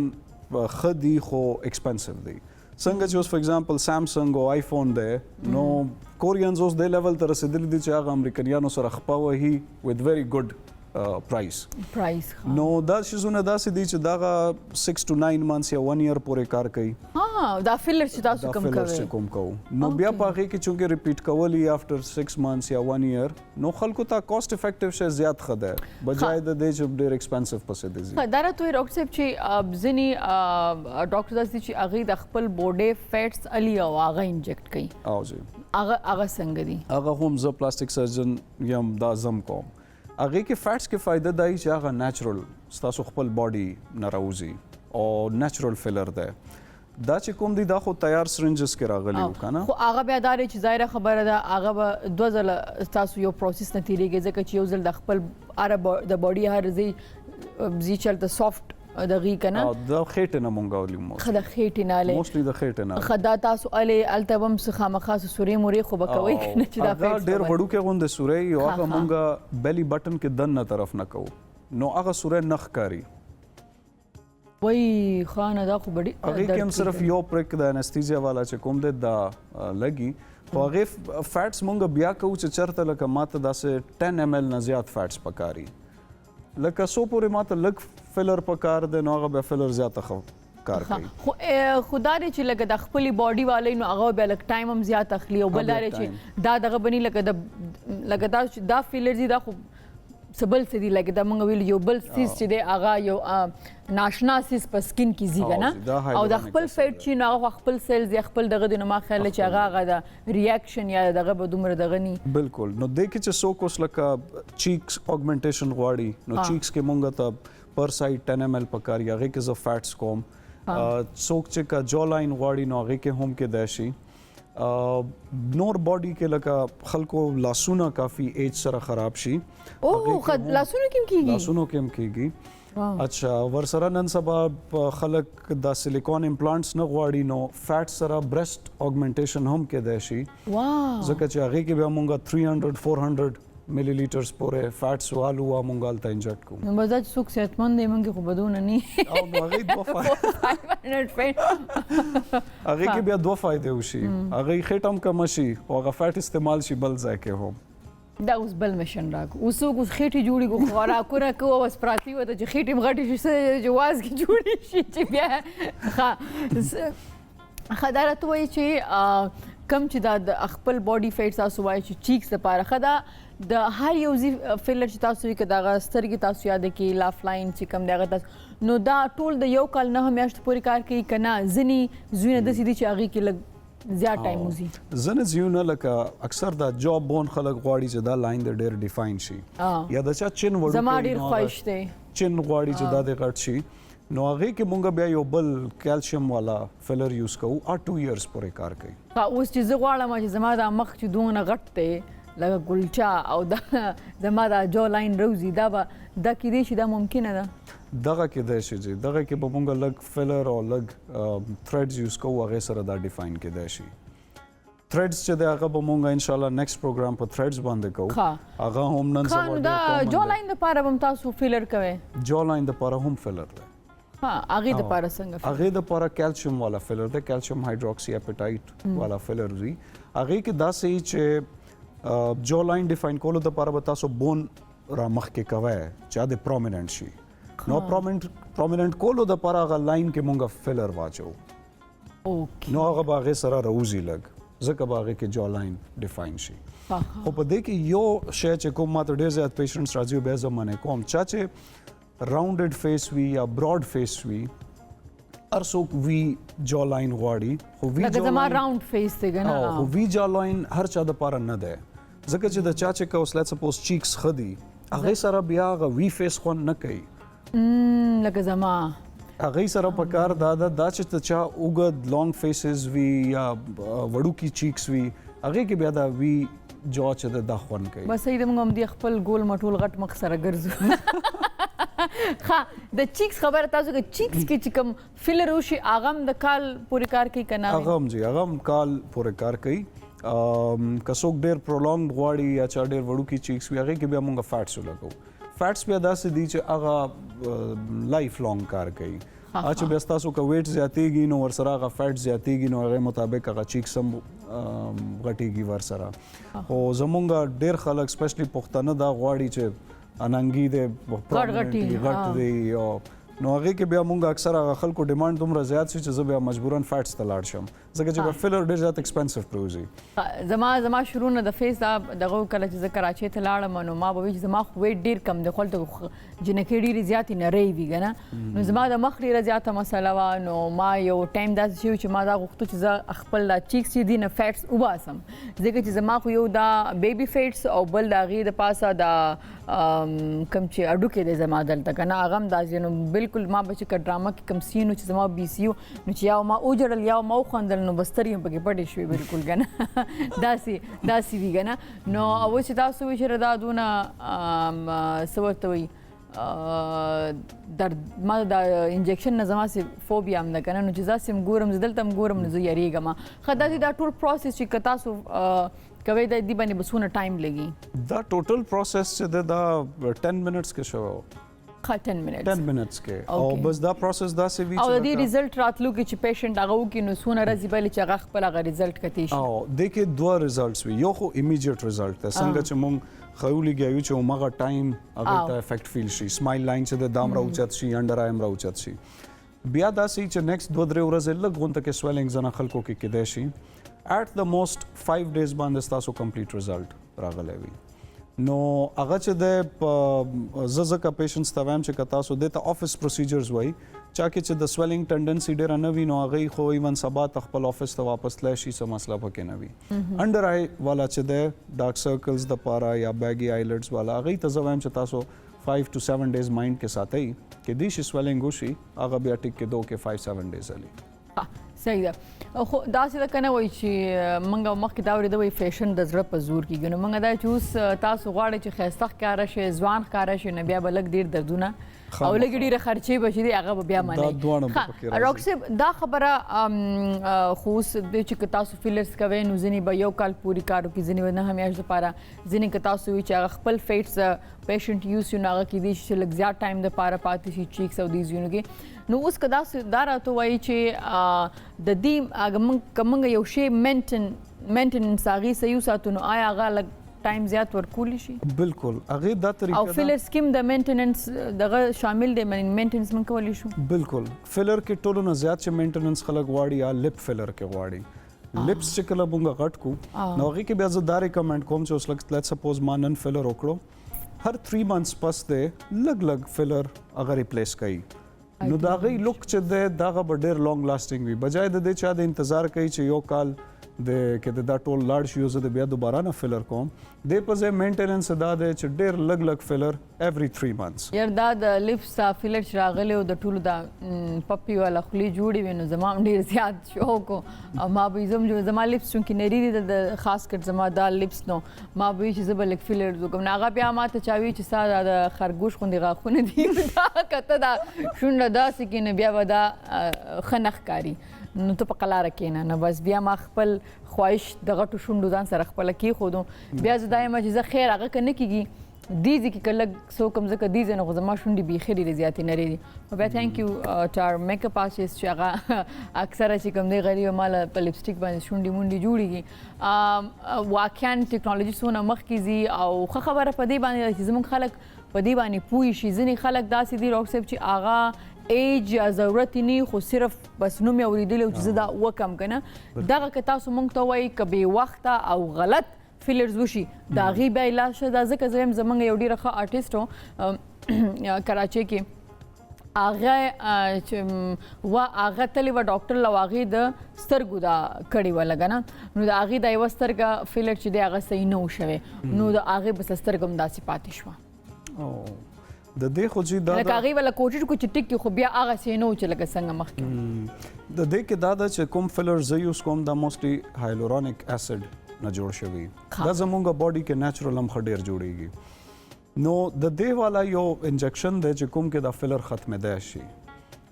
ښه دي خو ایکسپنسیو دي څنګه چې اوس فار ایگزامپل سامسنګ او آیفون دی نو کورینز اوس دې لیول ته رسېدلي دي چې هغه امریکایانو سره خپه وهي وذ ویری ګډ پرایس نو دا شیزونه داسې دي چې دغه 6 to 9 months یا 1 year پورې کار کوي دا فیلر چې تاسو کوم کوئ دا فیلر چې کوم کوو نو بیا په هغې کې چونکې ریپیټ کول یې افټر 6 months یا 1 year نو خلکو ته کاسټ افیکټیو شی زیات ښه دی بجای د دې چې ډېر ایکسپنسیو پسې دی ځي دا راته وایي ډاکټر صاحب چې ځینې ډاکټر داسې دي چې هغوی د خپل بوډۍ فیټس علي او هغه انجیکټ کوي او جی هغه څنګه دي هغه هم زه پلاستیک سرجن یم دا زم کوم هغې کې فیټس کې فایده دا چې هغه نیچرل ستاسو خپل باډي نه راوځي او نیچرل فیلر دی دا چې کوم دي دا خو تیار سرنجز کې راغلی و کنه خو هغه بیا دا چې ظاهره خبره ده هغه به دوه ځله تاسو یو پروسس نه تیریږي ځکه چې یو ځل د خپل د باډي هر زی چلته سافت دغه کنه دا خېټه نه مونږ ولیم خدا خېټه نه لې موستلی د خېټه نه خدا تاسو اله التبم څخه مخاص سوري موري خو بکوي کنه چې دا فیټ ډېر وړو کې غونډه سوري یو هغه مونږه بیلی بٹن کې دنه طرف نه کوو نو هغه سوري نخ کاری وای خانه دا خو بډي هغه کې هم صرف یو پرک د انستیزیا والا چې کوم د لګي خو هغه فیټس مونږ بیا کوو چې چرته لکه ماته داسې 10 ml نه زیات فیټس پکاري لکه سو پورې ماته لګ فلر پکار د نو هغه به فلر زیاته خو کار کوي خو خدا دې چې لکه د خپل باډي والے نو هغه به لک ټایم هم زیات اخلي او بل چې دا دغه بني لکه دا فیلر دي دا خو سبل سدي لکه دا مونږ ویل یو بل سیس چې دی هغه یو ناشنا سیس په سکین کې زیږه نه او د خپل فیټ چې نو خپل سیلز یا خپل دغه د ما خیال چې هغه د ریاکشن یا دغه به دومره دغه ني بالکل نو د کې چې سو کوس لکه چیکس اگمنټیشن غواړي نو چیکس کې مونږ ته پر سایډ 10 ml پکاري هغه کې زو فیټس کوم څوک چې کا جو لاین غواړي نو هغه کې هم کې داشي نور باډي کې لکه خلکو لاسونه کافي ایج سره خراب شي او لاسونه کې کېږي اچھا ورسره نن سبا خلک د سیلیکون امپلانټس نه غواړي نو فیټ سره برست اگمنټیشن هم کې دی شي ځکه چې هغه کې به مونږه 300-400 ملي لیټرز پورې فیټس والو مونږه الته انجکټ کوو نو مزاج څوک صحتمند دی مونږ خو بدون نه او نو هغه دوه 500 فیټ هغه کې بیا دوه فائدې وشي هغه خېټم کم شي او هغه فیټ استعمال شي بل ځای کې هم دا اوس بل مشن راکو اوس خېټي جوړي کو خوراکو راکو او سپراتی وته چې خېټي مغټي شي جواز کې جوړي شي چې بیا خدارت وای چې کم چې د خپل باډي فیټس تاسو وای چې چیکس لپاره خدا د هر یو فیلر چې تاسو یې کدا سترګې تاسو یاد کې لاف لاین چې کم دغه تاسو نو دا ټول د یو کال نه میاشت پورې کار کوي کنه ځنی زوینه د سیدي چې هغه کې لګ زیات ټایم وزي زنه زیونه لکه اکثر دا جاب بون خلک غواړي چې دا لاین د ډېر ډیفاین شي یا د چا چین وړو زما ډېر خوښ دی چین غواړي چې دا د غټ شي نو هغه کې مونږ بیا یو بل کیلشیم والا فیلر یوز کوو 2 ایئرز پورې کار کوي اوس چې زه غواړم چې زما د مخ چې دونه غټ دی لکه ګلچا او دا زما د جو لاین روزي دا کې دی چې دا ممکنه ده دغه کې دی چې دغه کې به مونږ لګ فیلر او لګ تھریډز یوز کوو هغه سره دا ډیفاین کې دی شي تھریډز چې دی هغه به مونږ ان شاء الله نیکسټ پروګرام په تھریډز باندې کوو هغه هم نن سبا دا جو لاین لپاره هم تاسو فیلر کوئ جو لاین لپاره هم فیلر دی هغه د لپاره څنګه هغه د لپاره کیلشیم والا فیلر دی کیلشیم هایدروکسی اپیټایټ والا فیلر دی هغه کې دا صحیح چې جو لاین ډیفاین کولو د لپاره به تاسو بون را مخ کې کوي چې د پرومیننٹ شي نو پرومیننٹ کولو د لپاره هغه لاین کې مونږه فیلر واچو اوکې نو هغه باغې سره روزي لګ ځکه باغې کې جو لاین ډیفاین شي خو په دې کې یو شی چې کوم ماته ډېر زیات پیشنټس راځي به زمونه کوم چې راوندډ فیس وی یا براډ فیس وی ارڅوک وی جو لاین غواړي خو وی جو زما راوند فیس دی کنه خو وی جو لاین هر چا د پاره نه ده ځکه چې د چا چې کوس لیټس سپوز چیکس خدي هغه سره بیا هغه وی فیس خو نه کوي لکه زما هغه سره په کار دا چې ته چا اوګد لانګ فیسز وی یا وړو کی چیکس وی هغه کې بیا دا وی جو چې د خوان کوي بس ایدم موږ د خپل ګول مټول غټ مخ سره ګرځو د چیکس خبره تاسو کې چیکس کې چې کوم فیلر وشي اغم د کال پورې کار کوي کنه اغم کال پورې کار کوي کڅوک ډېر پرولونګ غواړي یا چا ډېر وړو کی چیکس وی هغه کې بیا مونږه فیټس ولګو فیټس بیا داسې دي چې هغه لایف لانګ کار کوي چې بیا تاسو کا ویټ زیاتېږي نو ورسره هغه فیټ زیاتېږي نو هغه مطابق هغه چیکس هم غټېږي ورسره خو زمونږ ډېر خلک سپیشلی پښتانه دا غواړي چې اننګي دې غټ دی نو هغه کې بیا مونږ اکثر هغه خلکو ډیماند دومره زیات شي چې زه بیا مجبورن فیټس ته لاړ شم ځکه چې فیلر ډېر زیات ایکسپنسیو پروزي زما شروع نه د فیس دغه کله چې زه کراچۍ ته لاړم نو ما به چې زما ویټ ډېر کم دی خلته جنکې ډېرې زیاتې نری وي کنه نو زما د مخ ډېره زیاته مسله وه نو ما یو ټایم داسې شوی چې ما دا غوښتو چې زه خپل دا چیکس چې دي نه فیټس وباسم ځکه چې زما خو یو دا بیبي فیټس او بل د هغې د پاسه دا کم چې اډوکې دی زما دلته کنه هغه هم داسې نو بالکل بالکل ما به چې ډرامه کې کم سین چې زما بي سي نو چې یا ما اوجړل یا ما خواندل نو بستر یې پکې پټې شوې بالکل کنه داسې وی کنه نو او چې تاسو وی چې دا دونه سورته وي در ما دا انجکشن نه زما سي فوبیا هم نه کنه نو چې زاسم ګورم زدلتم ګورم نو زه یریږم خدا دې دا ټول پروسس چې کتا سو کوي د دې باندې بسونه ټایم لګي دا ټوټل پروسس چې دا 10 منټس کې شو 10 منټس کې او بس دا پروسس دا سی وی او د دې رزلټ راتلو کې چې پیشنټ هغه وکي نو سونه راځي بل چې هغه خپل هغه رزلټ کتی شي او د کې دوه رزلټس وي یو خو ایمیډیټ رزلټ ده څنګه چې مونږ خولي گیو چې عمره ټایم هغه ته افیکټ فیل شي سمایل لاین چې د دام راوچت شي انډر ایم راوچت شي بیا دا سي چې نیکسټ 2-3 ورځې لږ غونډه کې سویلینګ زنه خلکو کې کېدای شي at the most 5 days باندې تاسو کمپلیټ رزلټ راغلی وي نو هغه چې د ززکه پیشنټس ته وایم چې تاسو د افیس پروسیجرز وای چا کې چې د سویلینګ ټندنسي ډیر نه وي نو هغه خو ایون سبا خپل افیس ته واپس تللی شي څه مسله پکې نه وي انډر آی والا چې د ډارک سرکلز د پاره یا بیګي آیلټس والا هغه ته زویم چې تاسو 5 to 7 days مایند کې ساتي کې د شي سویلینګ وشي هغه بیا ټیک کې 2 کې 5-7 days علي صحیح ده خو داسې ده کنه وای چې منګه مخکې دا ورته وای فیشن د زړه په زور کېږي نو منګه دا چې اوس تاسو غواړئ چې ښایسته ښکاره شي ځوان ښکاره شي نو بیا به لږ ډېر دردونه او لږ ډېره خرچې به چې هغه به بیا منئ ډاکټر صاحب دا خبره خو اوس دی چې تاسو فیلرز کوئ نو ځینې به 1 کال پورې کار وکړي ځینې به 9 میاشتې دپاره ځینې که تاسو وي چې هغه خپل فیټس پیشنټ یوز نو هغه کیدای شي لږ زیات ټایم دپاره پاتې شي چیکس او دیز یونو کې نو اوس که دا راته وایي چې د دې که یو شی مینټننس هغې صحیح وساتو نو آیا هغه لږ ټایم زیات ورکولی شي بالکل هغه دا طریقه او فیلر سکیم د مینټننس دغه شامل دی مینټننس من کولی شو بالکل فیلر کې ټولو نه زیات چې مینټننس خلک غواړي یا لپ فیلر کې غواړي لپس چې کله مونږ غټ کو نو هغه کې بیا زه دا ریکمنډ کوم چې اوس لکه لیټس سپوز ما نن فیلر وکړو هر 3 months پس دې لګ فیلر هغه ریپلیس کړي نو دا غي لوک چې دغه به ډېر لانګ لاسټینګ وي بجای د دې چې د انتظار کوي چې یو کال د کې دا ټول لاړ شي زه د بیا دوباره نه فیلر کوم د په ځای مینټیننس دا دی چې ډېر لګ فیلر ایوری 3 months یار دا د لپس فیلر چې راغلی او د ټولو دا پپی والا خولې جوړې وي نو زما هم ډېر زیات شوق او ما به زما لپس چونکې نری دي د خاص کر زما دا لپس نو ما به چې زه به لږ فیلر وکړم نو هغه بیا ما ته چا وي چې ستا د خرګوش غوندې غاښونه دي دا کته دا شونډه داسې کې نه بیا به دا ښه نه ښکاري نو ته په قلاره کېنه نو بس بیا ما خپل خواهش د غټو شونډو ځان سره خپله کېښودو بیا زه دا یم چې زه خیر هغه که نه کېږي دیزې کې که لږ څوک هم ځکه دیزې نه خو زما شونډې بیخي ډېرې زیاتې نرۍ دي نو بیا تھینک یو ټو آر میک اپ آرټسټ چې هغه اکثره چې کوم دی غریبه ماله په لپسټیک باندې شونډې مونډې جوړېږي واقعا ټیکنالوژي څونه مخکې ځي او ښه خبره په دې باندې ده چې زموږ خلک په دې باندې پوه شي ځینې خلک داسې دي ډاکټر صاحب چې هغه ایج یا ضرورت نه خو صرف بس نوم یې اورېدلی او چې زه دا وکم که نه دغه که تاسو موږ ته وایي که بې وخته او غلط فیلرز وشي د هغې بیا علاج شه دا ځکه زه یم زموږ یو ډېره ښه آرټسټ و کراچۍ کې هغه تللی وه ډاکټر له هغې د سترګو دا کړې وه لږه نه نو د هغې دا یوه سترګه فیلر چې دی هغه صحیح نه و شوی نو د هغې بس سترګه هم داسې پاتې شوه د دې خو چې دا لکه هغې به کوشش کو چې ټیک کړي خو بیا هغه څه نه و چې لکه څنګه مخکې د دې کې دا ده چې کوم فیلر زه یوز کوم دا موسټلی هایلورونیک اسید نه جوړ شوي دا زمونږ باډي کې نیچرل هم ښه ډېر جوړیږي نو د دې والا یو انجکشن دی چې کوم کې دا فیلر ختمېدی شي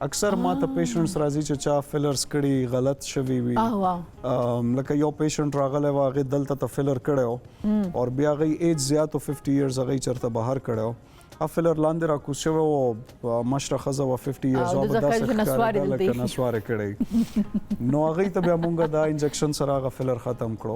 اکثر ما ته پیشنټس راځي چې چا فیلرز کړي غلط شوي وي لکه یو پیشنټ راغلی و هغې دلته ته فیلر کړی او بیا هغې ایج زیات و 50 years هغې چېرته بهر کړی فیلر لاندې راکوز شوی و مشره ښځه وه 50 years او به داسې ښکارېده لکه نسوارې کړی نو هغې ته بیا مونږ دا انجکشن سره هغه فیلر ختم کړو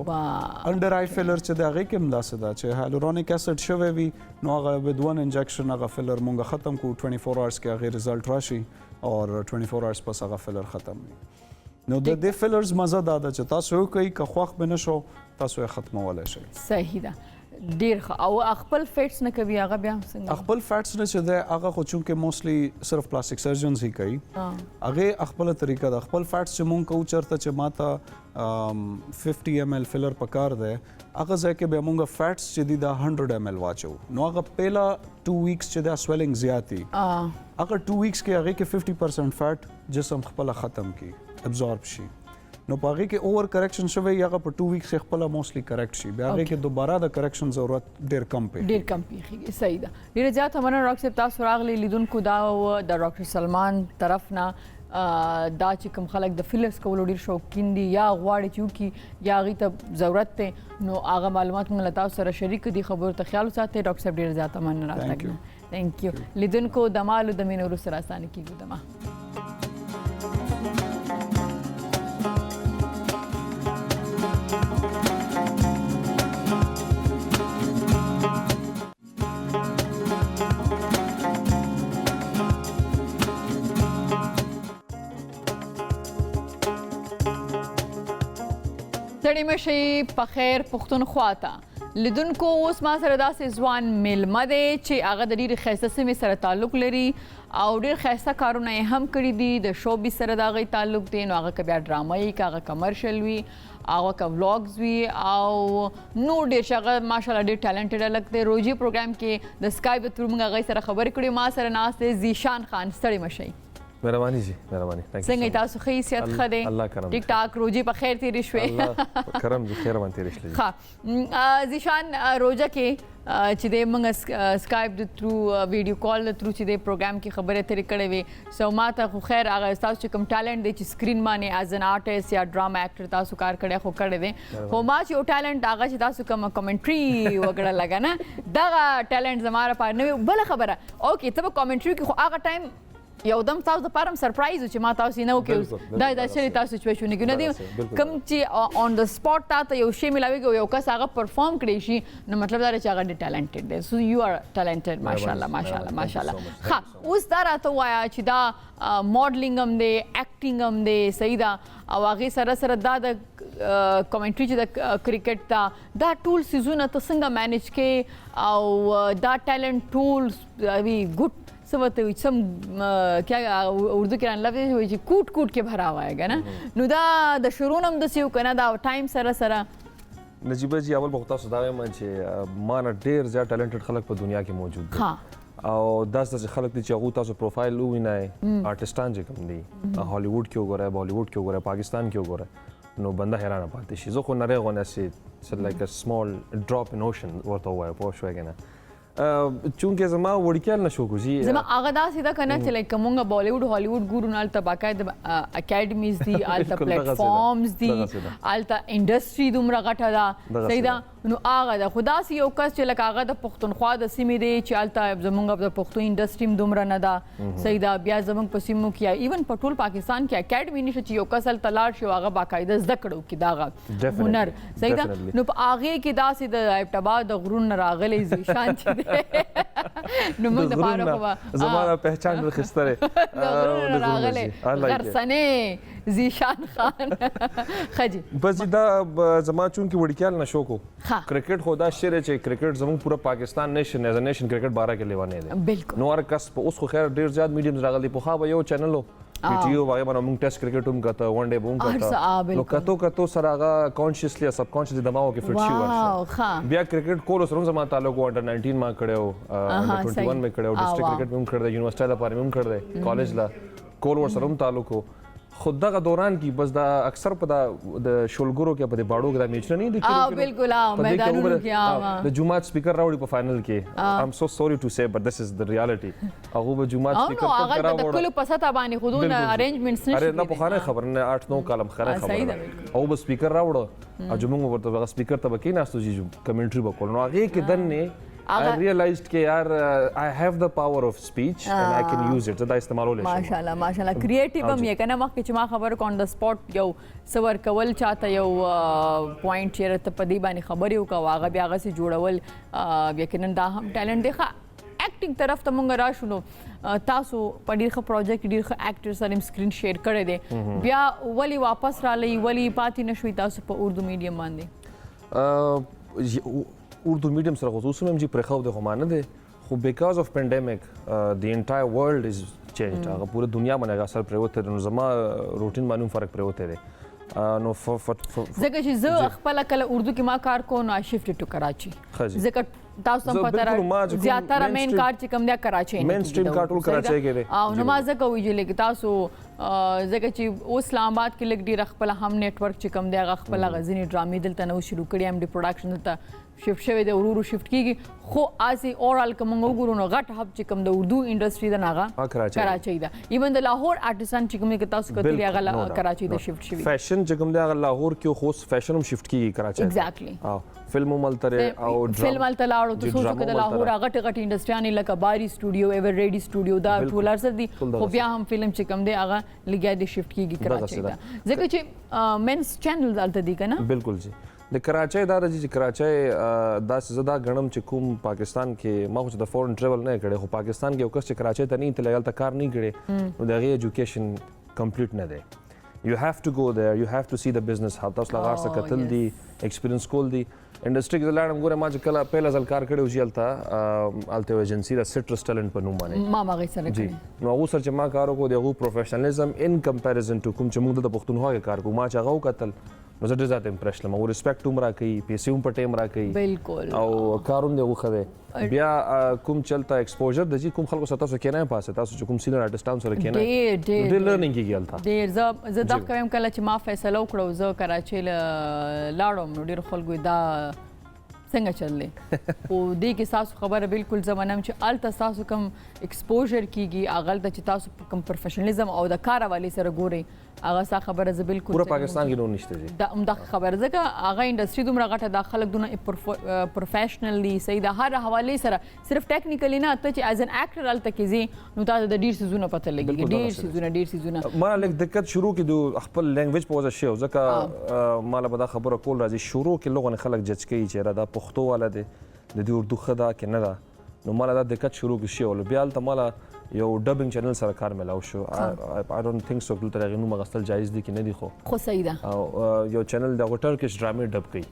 انډر آی فیلر چې د هغې کې هم داسې ده چې هایلورونیک اسید شوی وي نو هغه ود ون انجکشن هغه فیلر مونږ ختم کړو 24 hours کې هغې رزلټ راشي او 24 hours پس هغه فیلر ختم وي نو د دې فیلرز مزه دا ده چې تاسو یو کوئ که خوښ به نه شو تاسو یې ختمولی شئ صحیح ده ډیر ښه او خپل فیټس نه کوي هغه بیا څنګه خپل فیټس نه چې ده هغه خو چونکه موستلی صرف پلاستیک سرجنز هی کوي هغه خپل طریقه د خپل فیټس چې مونږ کو چرته چې ماته 50 ml فلر پکار ده هغه ځکه به مونږه فیټس چې دي دا 100 ml واچو نو هغه پهلا 2 ویکس چې دا سویلنګ زیاتی هغه 2 ویکس کې هغه کې 50% فیټ جسم خپل ختم کی ابزورب شي نو پاره کې اوور کریکشن شوی هغه په 2 ویکس خپل موستلی کریکټ شي بیا هغه کې دوباره د کریکشن ضرورت ډیر کم پیږي صحیح ده ډیر زیات همنه ډاکټر صاحب تاسو راغلي لیدونکو دا د ډاکټر سلمان طرف نه دا چې کوم خلک د فلرز کولو ډیر شوقین دي یا غواړي چې کی یا غي ته ضرورت ته نو هغه معلومات موږ تاسو سره شریک دي خبرو ته خیال ساتئ ډاکټر صاحب ډیر زیات همنه راځي ثانک یو لیدونکو دمال د مینورو سره اسانه کیږي دما ستړي مشي په خیر پښتونخوا ته لیدونکو اوس ما سره داسې ځوان میلمه دی چې هغه د ډېرې ښایسته سیمې سره تعلق لري او ډېر ښایسته کارونه یې هم کړي دي د شوبي سره د هغې تعلق دی نو هغه که بیا ډرامه وي که هغه کمرشل وي هغه که ولاګز وي او نور ډېر چې هغه ماشاءالله ډېر ټیلنټډ هلک دی روجي پروګرام کې د سکای په تھرو موږ هغې سره خبرې کړې ما سره ناست دی زیشان خان ستړي مشئ مهرباني جی مهرباني څنګه تاسو ښه صحت ښه دی الله کرم ټیک ټاک روجي په خیر تیرې شوې الله کرم جی خیر باندې تیرې شوې ښه زیشان روجه کې چې د موږ سکایپ د تھرو ویډیو کال د تھرو چې د پروګرام کې خبرې ترې کړې وي سو ما ته خو خیر هغه تاسو چې کوم ټیلنټ دی چې سکرین باندې ایز ان آرټیست یا ډراما اکټر تاسو کار کړی خو کړی دی خو ما چې یو ټیلنټ هغه چې تاسو کوم کمنټري وکړه لګا نه دغه ټیلنټ زما لپاره نوې بله خبره اوکې ته به کمنټري کې خو هغه ټایم یو دم تاسو د پاره سرپرایز چې ما تاسو نه وکړ دا چې تاسو چې شو نه دی کوم چې اون د سپاټ ته یو شی ملاوي یو کس هغه پرفارم کړی شي نو مطلب دا چې هغه ډېر ټیلنټډ دی سو یو ار ټیلنټډ ماشاءالله ښه اوس دا راته وایا چې دا ماډلینګ هم دی اکټینګ هم دی صحیح ده او هغې سره سره دا د کمنټري چې د کرکټ ته دا ټول سیزونه ته څنګه مینیج کې او دا ټیلنټ ټول وی ګډ سوته سم کیا اردو کې لفظ وي چې کوټ کوټ کې بھرا ہوا ہے نا نو دا د شروع نم د سیو کنه دا ټایم سره سره نجیبه جی اول بختا صدا وایم چې ما نه ډیر زیات ټیلنټډ خلک په دنیا کې موجود دي او داسې خلک دي چې هغه تاسو پروفایل ووینای آرټستان چې کوم دي هالیوډ کې وګورئ بالیوډ کې وګورئ پاکستان کې وګورئ نو بنده حیرانه پاتې شي زه خو نری غونه سي لایک ا سمال ډراپ ان اوشن ورته وای په شوي کنه چونکه زما وړکیل نشو کوزي زما هغه داسې دا کنه چې لکه مونږ بالیوډ هالیوډ ګورو نه الته باقاعده اکیډمیز دي الته پلیټ فارمز دي الته انډستری دومره غټه ده صحیح ده نو هغه د خدا سي یو کس چې لکه هغه د پښتونخوا د سیمې دی چې الته زمونږ د پښتو انډستری دومره نه ده صحیح ده بیا زمونږ په سیمو کې ایون په ټول پاکستان کې اکیډمي نشته چې یو کس الته لاړ شي هغه باقاعده زده کړو کې دا هنر صحیح ده نو په هغه کې داسې د ابتبا د غرون راغلي زیشان چې نو موږ د پاره خو زموږه پہچان رخصتره راغله غرسنه زیشان خان خجی بس دا زما چون کې وړکیال نشو کو کرکټ خو دا شری چې کرکټ زموږ پورا پاکستان نیشن ایز ا نیشن کرکټ 12 کې لیوانه دي بالکل نو هر کس په اوس خو خیر ډیر زیات میډیمز راغلي په خو یو چینل پی ټی او هغه باندې موږ ټیسټ کرکټ هم کته ون ډے بوم کته نو کتو سره هغه کانشیسلی سب کانشیسلی دماغو کې فټ شي ورشه بیا کرکټ کول سره زما تعلق انډر 19 ما کړو انډر 21 ما کړو ډیسټریکټ کرکټ هم کړو یونیورسيټي لپاره هم کړو کالج لا کول ور سره هم تعلق خود دغه دوران کې بس دا اکثر په د شولګورو کې په باړو کې د میچ نه دي بالکل میدانونو کې د جمعات سپیکر راوړي په فائنل کې آی ام سو سوري ټو سے بٹ دس از د ریالټي هغه به جمعات سپیکر په راوړي هغه د کلو په ساته باندې خودونه ارینجمنټس نشي اره نه په خانه خبر نه 8 9 کالم خره خبر او به سپیکر راوړو او جمعو ورته سپیکر ته بکې ناستو جی کمنټري وکړو نو هغه کې دنه I realized कि यार I have the power of speech and I can use it. دا استعمالول شي. ماشاءالله کریټیو هم یې کنه وخت چې ما خبر کو on the spot یو سور کول چاته یو پوینټ چیرته په دی باندې خبرې وکاو هغه بیا هغه سي جوړول یقینا دا هم ټیلنټ دی اکټینګ طرف ته مونږ راشو نو تاسو په ډیر ښه پروجیکټ ډیر ښه اکټر سره سکرین شیر کړی دی بیا ولی واپس را لې ولی پاتې نشوي تاسو په اردو میډیم باندې اردو میډیم سره خصوصا هم چې پرخو د خمانه ده خو بیکاز اف پاندیمیک دی انټایر ورلد از چینجډ هغه پوره دنیا باندې اثر پریوته نو زما روټین باندې فرق پریوته دی نو ځکه چې زه خپل کله اردو کې ما کار کوم نو شفټ ټو کراچي ځکه تاسو هم پته را زیاتره مین کار چې کوم دی کراچي مین سټریم کار ټول کراچي کې دی او نو ما ځکه ویل چې تاسو ځکه چې اسلام آباد کې لګ ډیر خپل هم نیټورک چې کوم دی هغه خپل غزنی ډرامې دلته نو شروع کړی هم دی پروډکشن دلته شفټ شوی دی ورو شفټ کیږي خو اسي اورال کوم وګورو نو غټ هب چې کوم د اردو انډستری د ناغه کراچي دا ایون د لاهور آرټسان چې کوم کې تاسو کتلی هغه کراچي د شفټ شوی فیشن چې کوم دی هغه لاهور کې خو فیشن هم شفټ کیږي کراچي ایگزیکټلی فلم ملتره او فلم ملتره لاړو ته سوچو کې د لاهور غټ انډستریانه لکه باری سټوډیو ایور ریډي سټوډیو دا ټول ارسر دي خو بیا هم فلم چې کوم دی هغه لګیا دی شفټ کیږي کراچي دا ځکه چې مینس چینل دلته دي کنه بالکل جی د کراچۍ دا چې کراچۍ دا زدا غنم چې کوم پاکستان کې ما خو د فورن ټریول نه کړي خو پاکستان کې اوس چې کراچۍ ته نه تلل تا کار نه کړي نو دغه ایجوکیشن کمپلیټ نه دی you have to go there you have to see the business how تاسو لغار څه کتل دي ایکسپیرینس کول دي انډستری کې لاړم ګوره ما چې کله پهلا ځل کار کړی او جلتا الته ایجنسی را سټرس ټالنت په نوم باندې ما مغه سره کړی نو هغه سره چې ما کار وکړو دغه پروفیشنالیزم ان کمپیریزن ټو کوم چې موږ د پښتونخوا کې کار کوو ما چې هغه وکتل نو زه ډېر زیات امپرس لم او ریسپیکټ هم راکوي پیسې هم په ټایم راکوي بالکل او کارونه دغه خده بیا کوم چلتا ایکسپوژر د چې کوم خلکو سره تاسو کې نه پاسه تاسو چې کوم سینیئر آرټسټان سره کې نه ډېر لرنینګ کېږي الته ډېر زه دا کوم کله چې ما فیصله وکړو زه کراچۍ لاړم نو ډېر خلکو دا څنګه چللې او دې کې تاسو خبره بالکل زمونم چې الته تاسو کوم ایکسپوژر کیږي اغل ته چې تاسو کوم پروفیشنلیزم او د کار حواله سره ګوري هغه سا خبره ز بالکل پورا پاکستان کې نو نشته دي دا عمده خبره ځکه هغه انډستری دومره غټه داخله دونه پروفیشنلی صحیح د هر حواله سره صرف ټیکنیکلی نه ته چې ایز ان اکټر الته کې نو تاسو د ډیر سيزونه پته لګي ډیر سيزونه ما لکه دقت شروع کې د خپل لینګویج په وجه شو ځکه مال به دا خبره کول راځي شروع کې لغونه خلک جج کوي چې را دا پښتو والا دي د دې اردو خدا کې نه دا نو مال دا دقت شروع کې شو بیا الته مال یو ډبینګ چینل سره کار ملاو شو آی ډونټ ثینک سو دلته غو نو مغستل جایز دي کې نه دي خو صحیح ده او یو چینل د ټرکیش ډرامې ډب کوي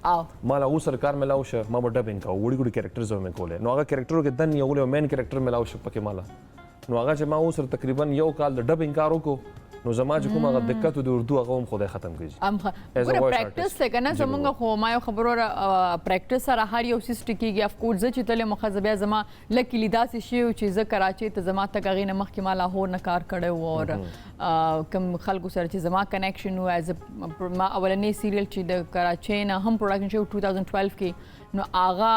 مال هغه سره کار ملاو شو ما به ډبینګ کا وړي وړي کریکټرز هم کولې نو هغه کریکټر کې دن یو مین کریکټر ملاو شو پکې مال نو هغه چې ما اوس تقریبا یو کال د ډبینګ کار وکړو نو زما چې کومه دقت د اردو هغه هم خدای ختم کړي ام ګوره پریکټس څنګه نه زمونږ خو ما یو خبرو پریکټس سره هر یو سیسټ کیږي اف کورس چې تل مخزبیا زما لکه لیدا سي شی چې ز کراچي ته زما ته غي نه مخکې ما لاهور نه کار کړو او کم خلکو سره چې زما کنیکشن و از ما اولنې سیریل چې د کراچي نه هم پروډکشن شو 2012 کې نو آغا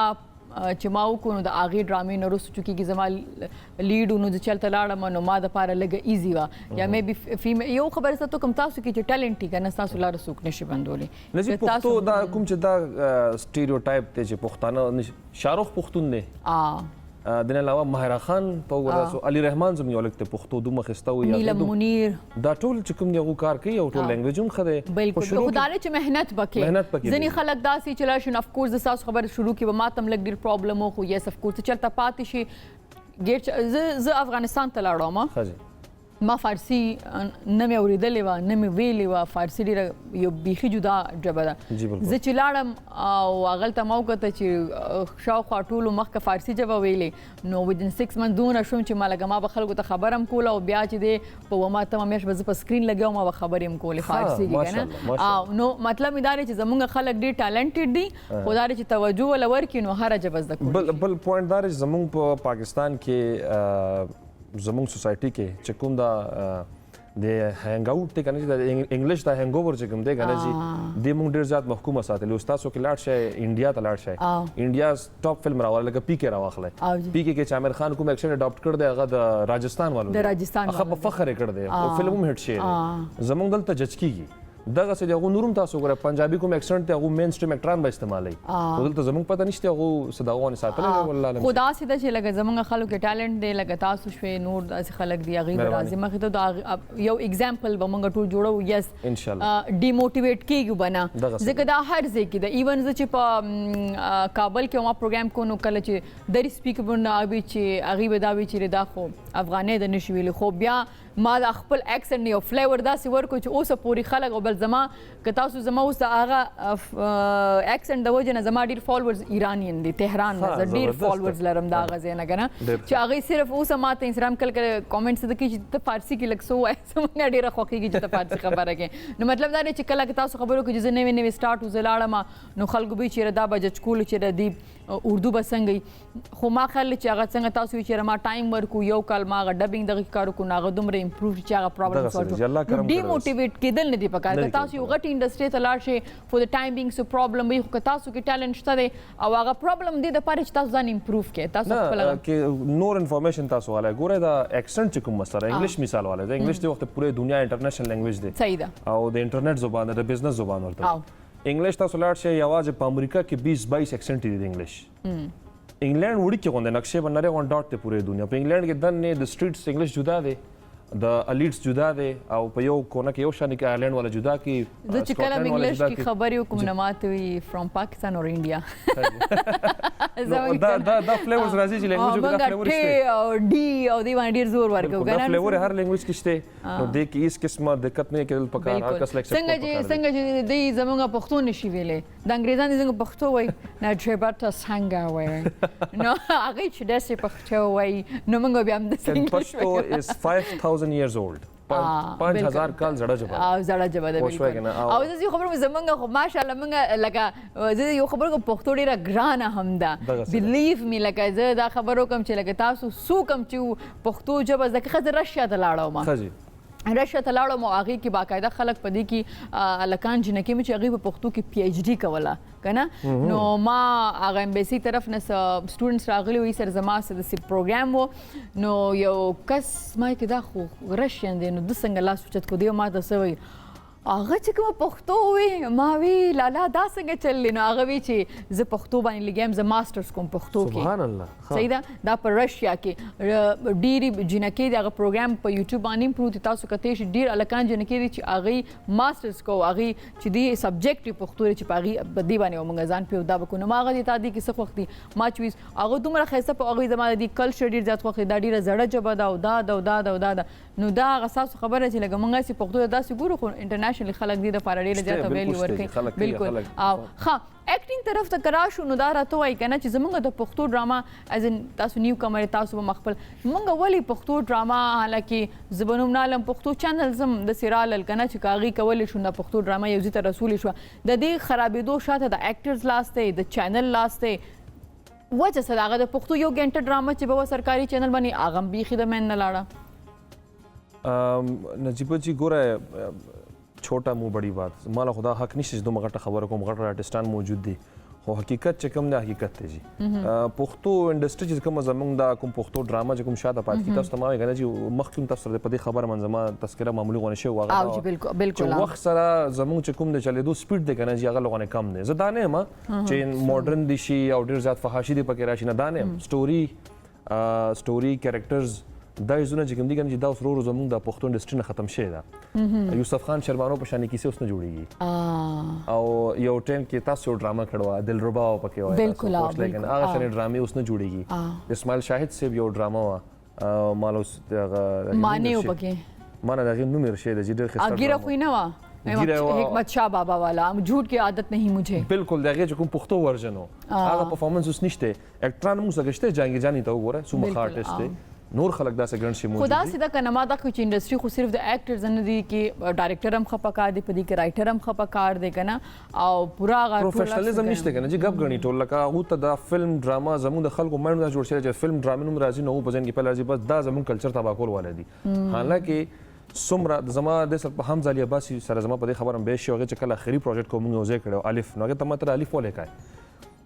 چې ما وکړو د اغه ډرامې نو رسو چې زما لیډ نو چې چلته لاړم نو ما د پاره لګه ایزی وا یا مې بي یو خبره ستو کوم تاسو کې چې ټالنت کنه تاسو لاره سوق نشي بندولې نزي پښتو دا کوم چې دا سټیریوټایپ ته چې پښتانه شاروخ پښتون نه د نه علاوه ماهر خان په ورسو علي رحمان زم یو لکه پښتو دوه مخستو یا نیلم منیر دا ټول چې کوم یو کار کوي او ټول لنګویج هم خره بالکل خدای چې مهنت وکړي ځنی خلک داسي چې لاشن اف کورس د تاسو خبر شروع کی به ماتم لګ ډیر پرابلم خو یس اف کورس چلته پاتې شي ګیر ز افغانستان ته لاړم ما فارسی نه مې اوریدلې و نه مې ویلې و فارسی ډیره یو بیخي جدا ژبه ده زه چې لاړم او هغلته ما وکړه چې شاوخوا ټولو مخکې فارسی ژبه ویلې نو ودین 6 منت دونه شوم چې ما لږه ما به خلکو ته خبر هم کوله او بیا چې دی په وما ته میاش به زه په سکرین لګیاو ما به خبرې هم کولې فارسی کې کنه نو مطلب دا دی چې زمونږ خلک ډیر ټالنټډ دي خو دا چې توجه ولا ورکې نو هر ژبه زده کوي بل پوینټ دا دی زمونږ په پاکستان کې زمونږ سوسایټي کې چې کوم دا د هنګ اوټ ته کنه چې د انګلیش دا هنګ اوور چې کوم دی کنه چې د موږ ډیر زیات محکومه ساتل او تاسو کې لاړ شي انډیا ته لاړ شي انډیا ټاپ فلم راوړل لکه پی کې راوخله پی کې چې عامر خان کوم ایکشن اډاپټ کړ دی هغه د راجستان والو د راجستان هغه په فخر کړ دی او فلم هم هټ شي زمونږ دلته جج کیږي دغه څه دغه نورم تاسو غره پنجابي کوم ایکسنټ ته هغه مین سټریم اکټران به استعمالي دلته زمونږ پته نشته هغه صداغونه ساتل والله خدا سیده چې لګه زمونږ خلکو کې ټالنت دی لګه تاسو شوي نور داسې خلک دی هغه لازم مخه ته یو اگزامپل به مونږ ټول جوړو یس ان شاء الله ډیموټیویټ کیږي بنا ځکه دا هر ځای کې د ایون چې په کابل کې ما پروګرام کو نو کله چې دری سپیکر باندې اوبي چې هغه به دا وی چې دا خو افغانې د نشویل خو بیا ما د خپل اکسنټ یو فلیور داسې ورکو چې اوسه پوری خلک او بل ایگزامپل زما که تاسو زما اوس د هغه اکسنټ د وجه نه زما ډېر فالوورز ایرانین دي تهران نه زه ډېر فالوورز لرم د هغه ځای نه که نه چې هغوی صرف اوس ماته انسټاګرام کله کله کامنټس د کوي چې ته فارسي کې لږ څه ووایې زمونږ ډېره خوښېږي چې ته فارسي خبره کوې نو مطلب دا دی چې کله که تاسو خبرو کوئ چې زه نوې نوې سټارټ و زه لاړم نو خلکو به چېرې دا به جج کولو چېرې دی اردو به څنګه خو ما خیال چې هغه څنګه تاسو وایي چېرې ما ټایم ورکو یو کال ما هغه ډبینګ دغه کار وکړو نو هغه دومره امپروف چې هغه پرابلم سالو ډیموټیویټ کېدل نه دي پکار که تاسو یو غټ انډسټري ته لاړ شئ فور د ټایم بینګ څه پرابلم وي خو که تاسو کې ټیلنټ شته دی او هغه پرابلم دی دپاره چې تاسو ځان امپروف کړئ تاسو خپله نور انفارمیشن تاسو والا ګوره دا اکسنټ چې کوم مسله انګلیش مثال والا دی انګلیش د وخت پوره دنیا انټرنیشنل لینګویج دی صحیح ده او د انټرنیټ زبان ده د بزنس زبان ورته انګلیش تاسو لاړ شئ یوازې په امریکا کې 20-22 اکسنټ دي د انګلیش انګلند وړي کې غونډه نقشې باندې غون ډاټ ته پوره دنیا په انګلند کې دنه د سټریټس انګلیش جدا دی د الیټس جدا دی او په یو کونه کې یو شان کې آیرلند والا جدا کې زه چې کله انګلیش کې خبرې وکم نه ماته وي فرام پاکستان اور انډیا دا فلیورز راځي چې لینګویج کې دا فلیور شته او ډي او دی باندې ډیر زور ورکو دا فلیور هر لینګویج کې شته نو د کې هیڅ قسمه دقت نه کېدل پکار هر کس لیکچر څنګه چې دی زمونږ پښتو نشي ویلې د انګریزان څنګه پښتو وای نه جبرتا څنګه وای نو هغه چې داسې پښتو وای نو موږ بیا هم د پښتو is 5000 years old 5000 کال زړه ژبه او زړه ژبه ده بالکل او زه یو خبره زمونږ خو ماشاءالله موږ لکه زه یو خبره کوم پښتو ډیره ګرانه هم ده بلیو می لکه زه دا خبرو کوم چې لکه تاسو سو کوم چې پښتو ژبه زکه خزر رشیا ته لاړم ما رشیا ته لاړم او هغې کې باقاعده خلک په دې کې هلکان جنکې مې چې هغوی په پښتو کې پی ایچ ډي کوله که نه نو ما هغه امبیسي طرف نه سټوډنټس راغلي وو سره زما څه داسې پروګرام و نو یو کس ما کې دا خو رشین دی نو ده څنګه لاس اوچت کړو دی ما ته څه وایي هغه چې کومه پښتو وي ما وی لالا دا څنګه چللی نو هغه وی چې زه پښتو باندې لګیم زه ماسټرز کوم پښتو کې سبحان الله صحیح ده دا په رشیا کې ډېرې جنکې د هغه پروګرام په یوټیوب باندې امپروف دي تاسو کتلی شئ ډېر هلکان جنکې دي چې هغوی ماسټرز کو هغوی چې دې سبجیکټ پښتو دی چې په هغې په دې باندې موږ ځان پرې دا به کوو نو ما هغه دې تا دې کې څه خوښ دي ما چې ویس هغه دومره ښایسته په هغوی زما د دې کلچر ډېر زیات خوښ دی دا ډېره زړه ژبه ده او دا ده او دا ده او دا ده نو دا هغه ستاسو خبره چې لکه موږ هسې پښتو داسې ګورو خو انټرنیشنل خلک دې دپاره ډېره زیاته ویلي ورکوي بالکل او ښه اکټینګ طرف ته که راشو نو دا راته وایي که نه چې زموږ د پښتو ډراما ایز ان تاسو نیو کمر تاسو به مخپل موږ ولې پښتو ډراما حالکې زه به نوم نه لم پښتو چینلز هم داسې رالل که نه چې که هغې کولی شو د پښتو ډراما یو ځای ته رسولی شوه د دې خرابېدو شاته د اکټرز لاس دی د چینل لاس دی وجه څه د هغه د پښتو یو ګنټه ډراما چې به وه سرکاري چینل باندې هغه هم بیخي د مین نه لاړه نجیبه جی ګوره چھوٹا مو بڑی بات مالا خدا حق نشته چې دومره غټه خبره کوم غټ آرټسټان موجود دي خو حقیقت چې کوم دی حقیقت دی جی پښتو انډسټري چې کوم زمونږ دا کوم پښتو ډراما چې کوم شاته پاتې کی تاسو ته ما وایي کنه چې مخکې تاسو سره په دې خبره من زما تذکره معمولی غونې شو واغه بالکل وخت سره زمونږ چې کوم د چلیدو سپیډ دی کنه چې هغه لغونه کم دی زه دا نه یم چې ماډرن دي شي او ډیر زیات فحاشي دی پکې راشي نه دا نه سټوري کیریکټرز دا زونه چې کوم دي کنه چې دا اوس ورو زمونږ د پښتو انډسټري نه ختم شوی ده یوسف خان شرمانو په شان کیسه اوس نه جوړیږي او یو ټایم کې تاسو یو ډراما کړو دلربا پکې وای بالکل لیکن هغه شنه ډرامې اوس نه جوړیږي اسماعیل شاهد صاحب یو ډراما وا مالوس مانیو پکې مانه دغه نوم رشه د جډر خسته اګیره خو نه وا حکمت شاه بابا والا جھوٹ کی عادت نہیں مجھے بالکل دغه چې کوم پښتو ورژن هغه پرفارمنس اوس نشته اکټران موږ سګشته جانګی جانی ته وګوره سو مخ آرټیست دی نور خلک داسې ګڼ شي موجود دي خدا سیده کنه ما دا خو چې انډسټري خو صرف د اکټرز نه دي کې ډایرکټر هم خپکار دی په دې کې رائټر هم خپکار دی کنه او پورا غا پروفیشنالیزم نشته کنه چې غب غنی ټول لکه او ته دا فلم ډراما زموږ د خلکو مړ نه جوړ شي چې فلم ډرامې نوم راځي نو په ځین کې په لارځي بس دا زموږ کلچر تبا کول ولدي حالانکه سمره د زما د سر په حمزه علي عباسي سره زما په دې خبرم به شي هغه چې کله اخري پروجیکټ کوم نو ځای کړو الف نو هغه ته متر الف ولیکای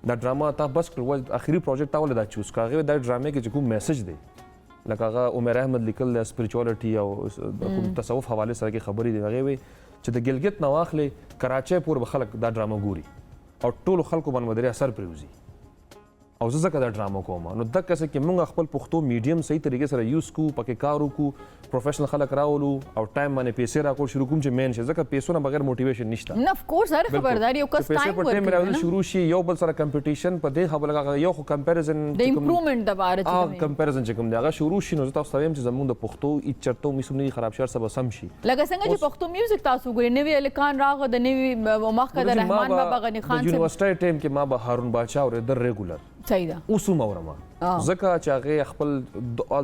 دا ډراما تا بس کړو اخري پروجیکټ تا ولدا چوز کاغه دا ډرامې کې کوم میسج دی لکه هغه عمر احمد لیکل د سپریچوالټي او کوم تصوف حواله سره کې خبرې دی هغه وی چې د ګلګت نو واخلې کراچۍ پور به خلک دا ډراما ګوري او ټول خلکو باندې اثر پریوزي او زه ځکه دا ډرامه کوم نو دغه څه کې موږ خپل پښتو میډیم صحیح طریقې سره یوز کو پکې کار وکړو پروفیشنل خلک راولو او ټایم باندې پیسې راکول شروع کوم چې مین شي ځکه پیسو نه بغیر موټیویشن نشته نه اف کورس هر خبرداري او کس ټایم ورکړي شروع شي یو بل سره کمپټیشن په دې خبره یو خو کمپیریزن د امپروومنت د باره چې کمپیریزن چې کوم دی هغه شروع شي نو تاسو ته چې زموږ د پښتو هیڅ چرته میسونه خراب شر سبا سم شي لکه څنګه چې پښتو میوزیک تاسو ګورئ نوی الکان راغ د نوی مخکې د رحمان بابا غنی خان د یونیورسيټي ټایم کې ما به هارون بادشاه اور در ریګولر صحیح ده اوسو مورما ځکه چې هغه خپل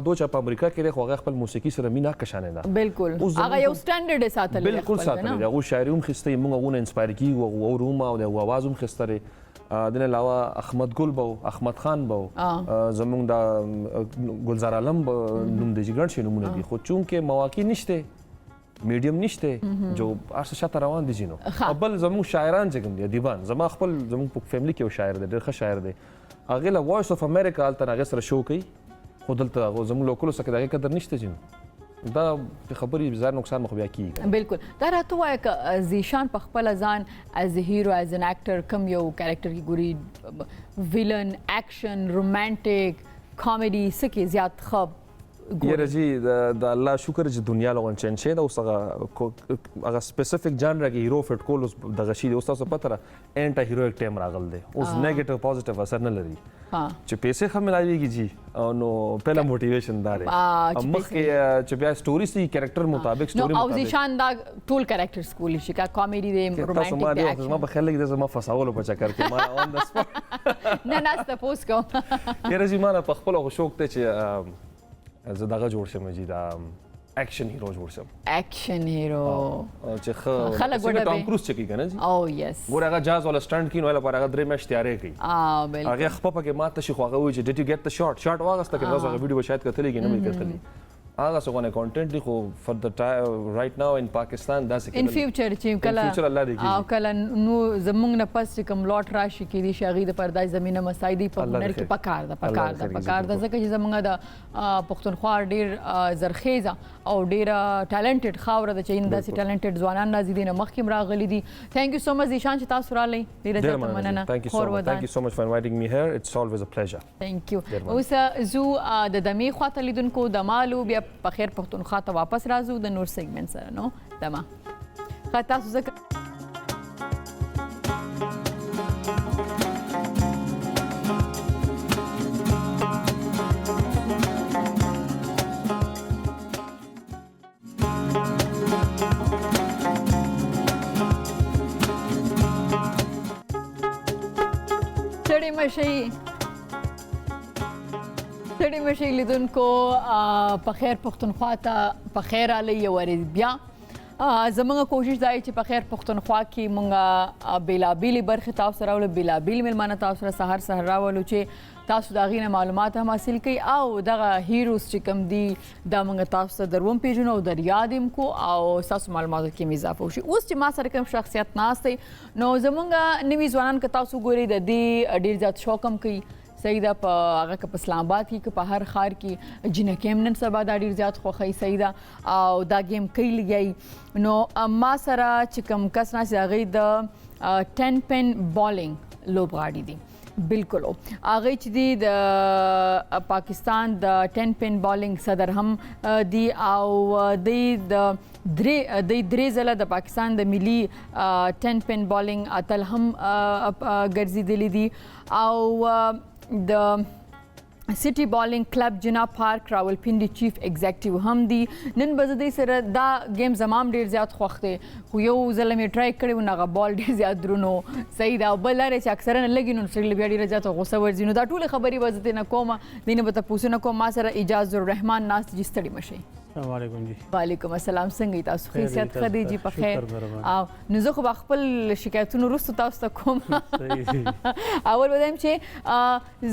دوه په امریکا کې هغه خپل موسیقي سره مینا کشانه ده بالکل هغه یو سټانډرډ ساتل بالکل ساتل هغه شاعري هم خسته موږ غو انسپایر کیږو او روما او د आवाज هم خسته دنه علاوه احمد ګل بو احمد خان بو زمونږ د گلزار عالم نوم د جګړ شي نمونه دي خو چونکه مواقع نشته میډیم نشته جو ارسه شاته روان دي جنو بل زموږ شاعران چې کوم دي ادیبان زما خپل زموږ په فیملی کې شاعر دی ډېر ښه شاعر دی هغه له وایس اف امریکا الته هغه سره شو کوي خو دلته زموږ لوکلو سره دغه قدر نشته جنو دا خبرې زار نقصان مخ بیا کیږي بالکل دا راته وایي ک زیشان په خپل ځان از هیرو از ان اکټر کم یو کریکټر کی ګوري ویلن اکشن رومانټیک کامیډي سکه زیات خب یره جی د الله شکر چې دنیا لغون چین شه دا اوس هغه سپیسیفیک جانر کې هیرو فټ کول اوس دغه شی اوس تاسو پته را انټا هیرویک ټیم راغل دی اوس نیگیټیو پوزټیو اثر نه لري چې پیسې خو ملایويږي جی نو پهلا موټیویشن دار مخ کې چې بیا سټوري سي کریکټر مطابق سټوري مطابق او ځان دا ټول کریکټر سکول شي کا کامیډي دی رومانټیک دی تاسو ما په خیال کې زما فساولو په چکر کې ما اون د سپورت نه نه تاسو کو یره جی ما په خپل شوق ته چې زه دغه جوړ شم چې دا اکشن هیرو جوړ شم اکشن هیرو چې خلک ګوډه ټام کروز چې کنه جی او یس ګور هغه جاز ولا سټانډ کین ولا پر هغه درې مېش تیارې کوي بالکل هغه خپل پکې ماته شي خو هغه وی چې ډیټ یو ګیټ د شارټ واغسته کې تاسو هغه ویډیو شاید کتلې کې نه مې کتلې هغه څنګه کنټینټ دی خو فور د رائټ ناو ان پاکستان دا څه ان فیوچر چې کله او کله نو زمونږ نه پس کوم لوټ راشي کې دي شاغي د پردای زمينه مسایدي په هنر کې پکار ده ځکه چې زمونږ د پښتونخوا ډیر زرخیزه او ډیر ټالنټډ خاور د چین داسې ټالنټډ ځوانان نازي دي نه مخکې راغلي دي ثانک یو سو مچ ایشان چې تاسو رالی ډیر زیات مننه ثانک یو سو مچ فور انوایټینګ می هیر اټس always a pleasure ثانک یو اوس زو د دمي خواته لیدونکو د مالو بیا په خیر پښتونخوا ته واپس راځو د نور سیګمنټ سره نو دما خاطر تاسو ځکه ستړي مشي لیدونکو په خیر پښتونخوا ته په خیر علي ورې بیا زموږ کوشش دی چې په خیر پښتونخوا کې مونږه بیلابیلي برخې تاسو راولو بیلابیل ملمانه تاسو سره سهار راولو چې تاسو دا غینه معلومات هم حاصل کړئ او دغه هیروز چې کوم دي دا مونږ تاسو ته دروم پیژنو او در یادیم کو او تاسو معلوماتو کې اضافه وشي اوس چې ما سره کوم شخصیت ناشته نو زموږ نوی ځوانان که تاسو ګورئ د دې ډیر زیات شوق هم کوي سیدا په هغه په اسلام آباد کې په هر خار کې جنکه نن سبا دا ډیر زیات خوخی سیدا او دا گیم کوي لګي نو ما سره چې کوم کس نه هغه د 10 پن بالینګ لوبغاړي دي بالکل هغه چې دی د پاکستان د 10 پن بالینګ صدر هم دی او د درې ځله د پاکستان د ملي 10 پن بالینګ اتل هم ګرځیدلی دي او د سټي بالینګ کلب جنا پارک راولپنډي چیف ایگزیکټیو هم دی نن بزدي سره دا گیم زمام ډیر زیات خوښ دی خو یو ځل مې ټرای کړی نو بال ډیر زیات درونو صحیح دا بل لري چې اکثرا لګي نو سړي بیا ډیر زیات غوسه ورځي نو دا ټول خبري وزته نه کومه دینه به تاسو نه کوم ما سره اجازه الرحمن ناس چې ستړي مشي السلام علیکم جی وعلیکم السلام څنګه تاسو خیریت خدیجی په خیر او نو زه خو خپل شکایتونو رسو تاسو ته کوم اول ودایم چې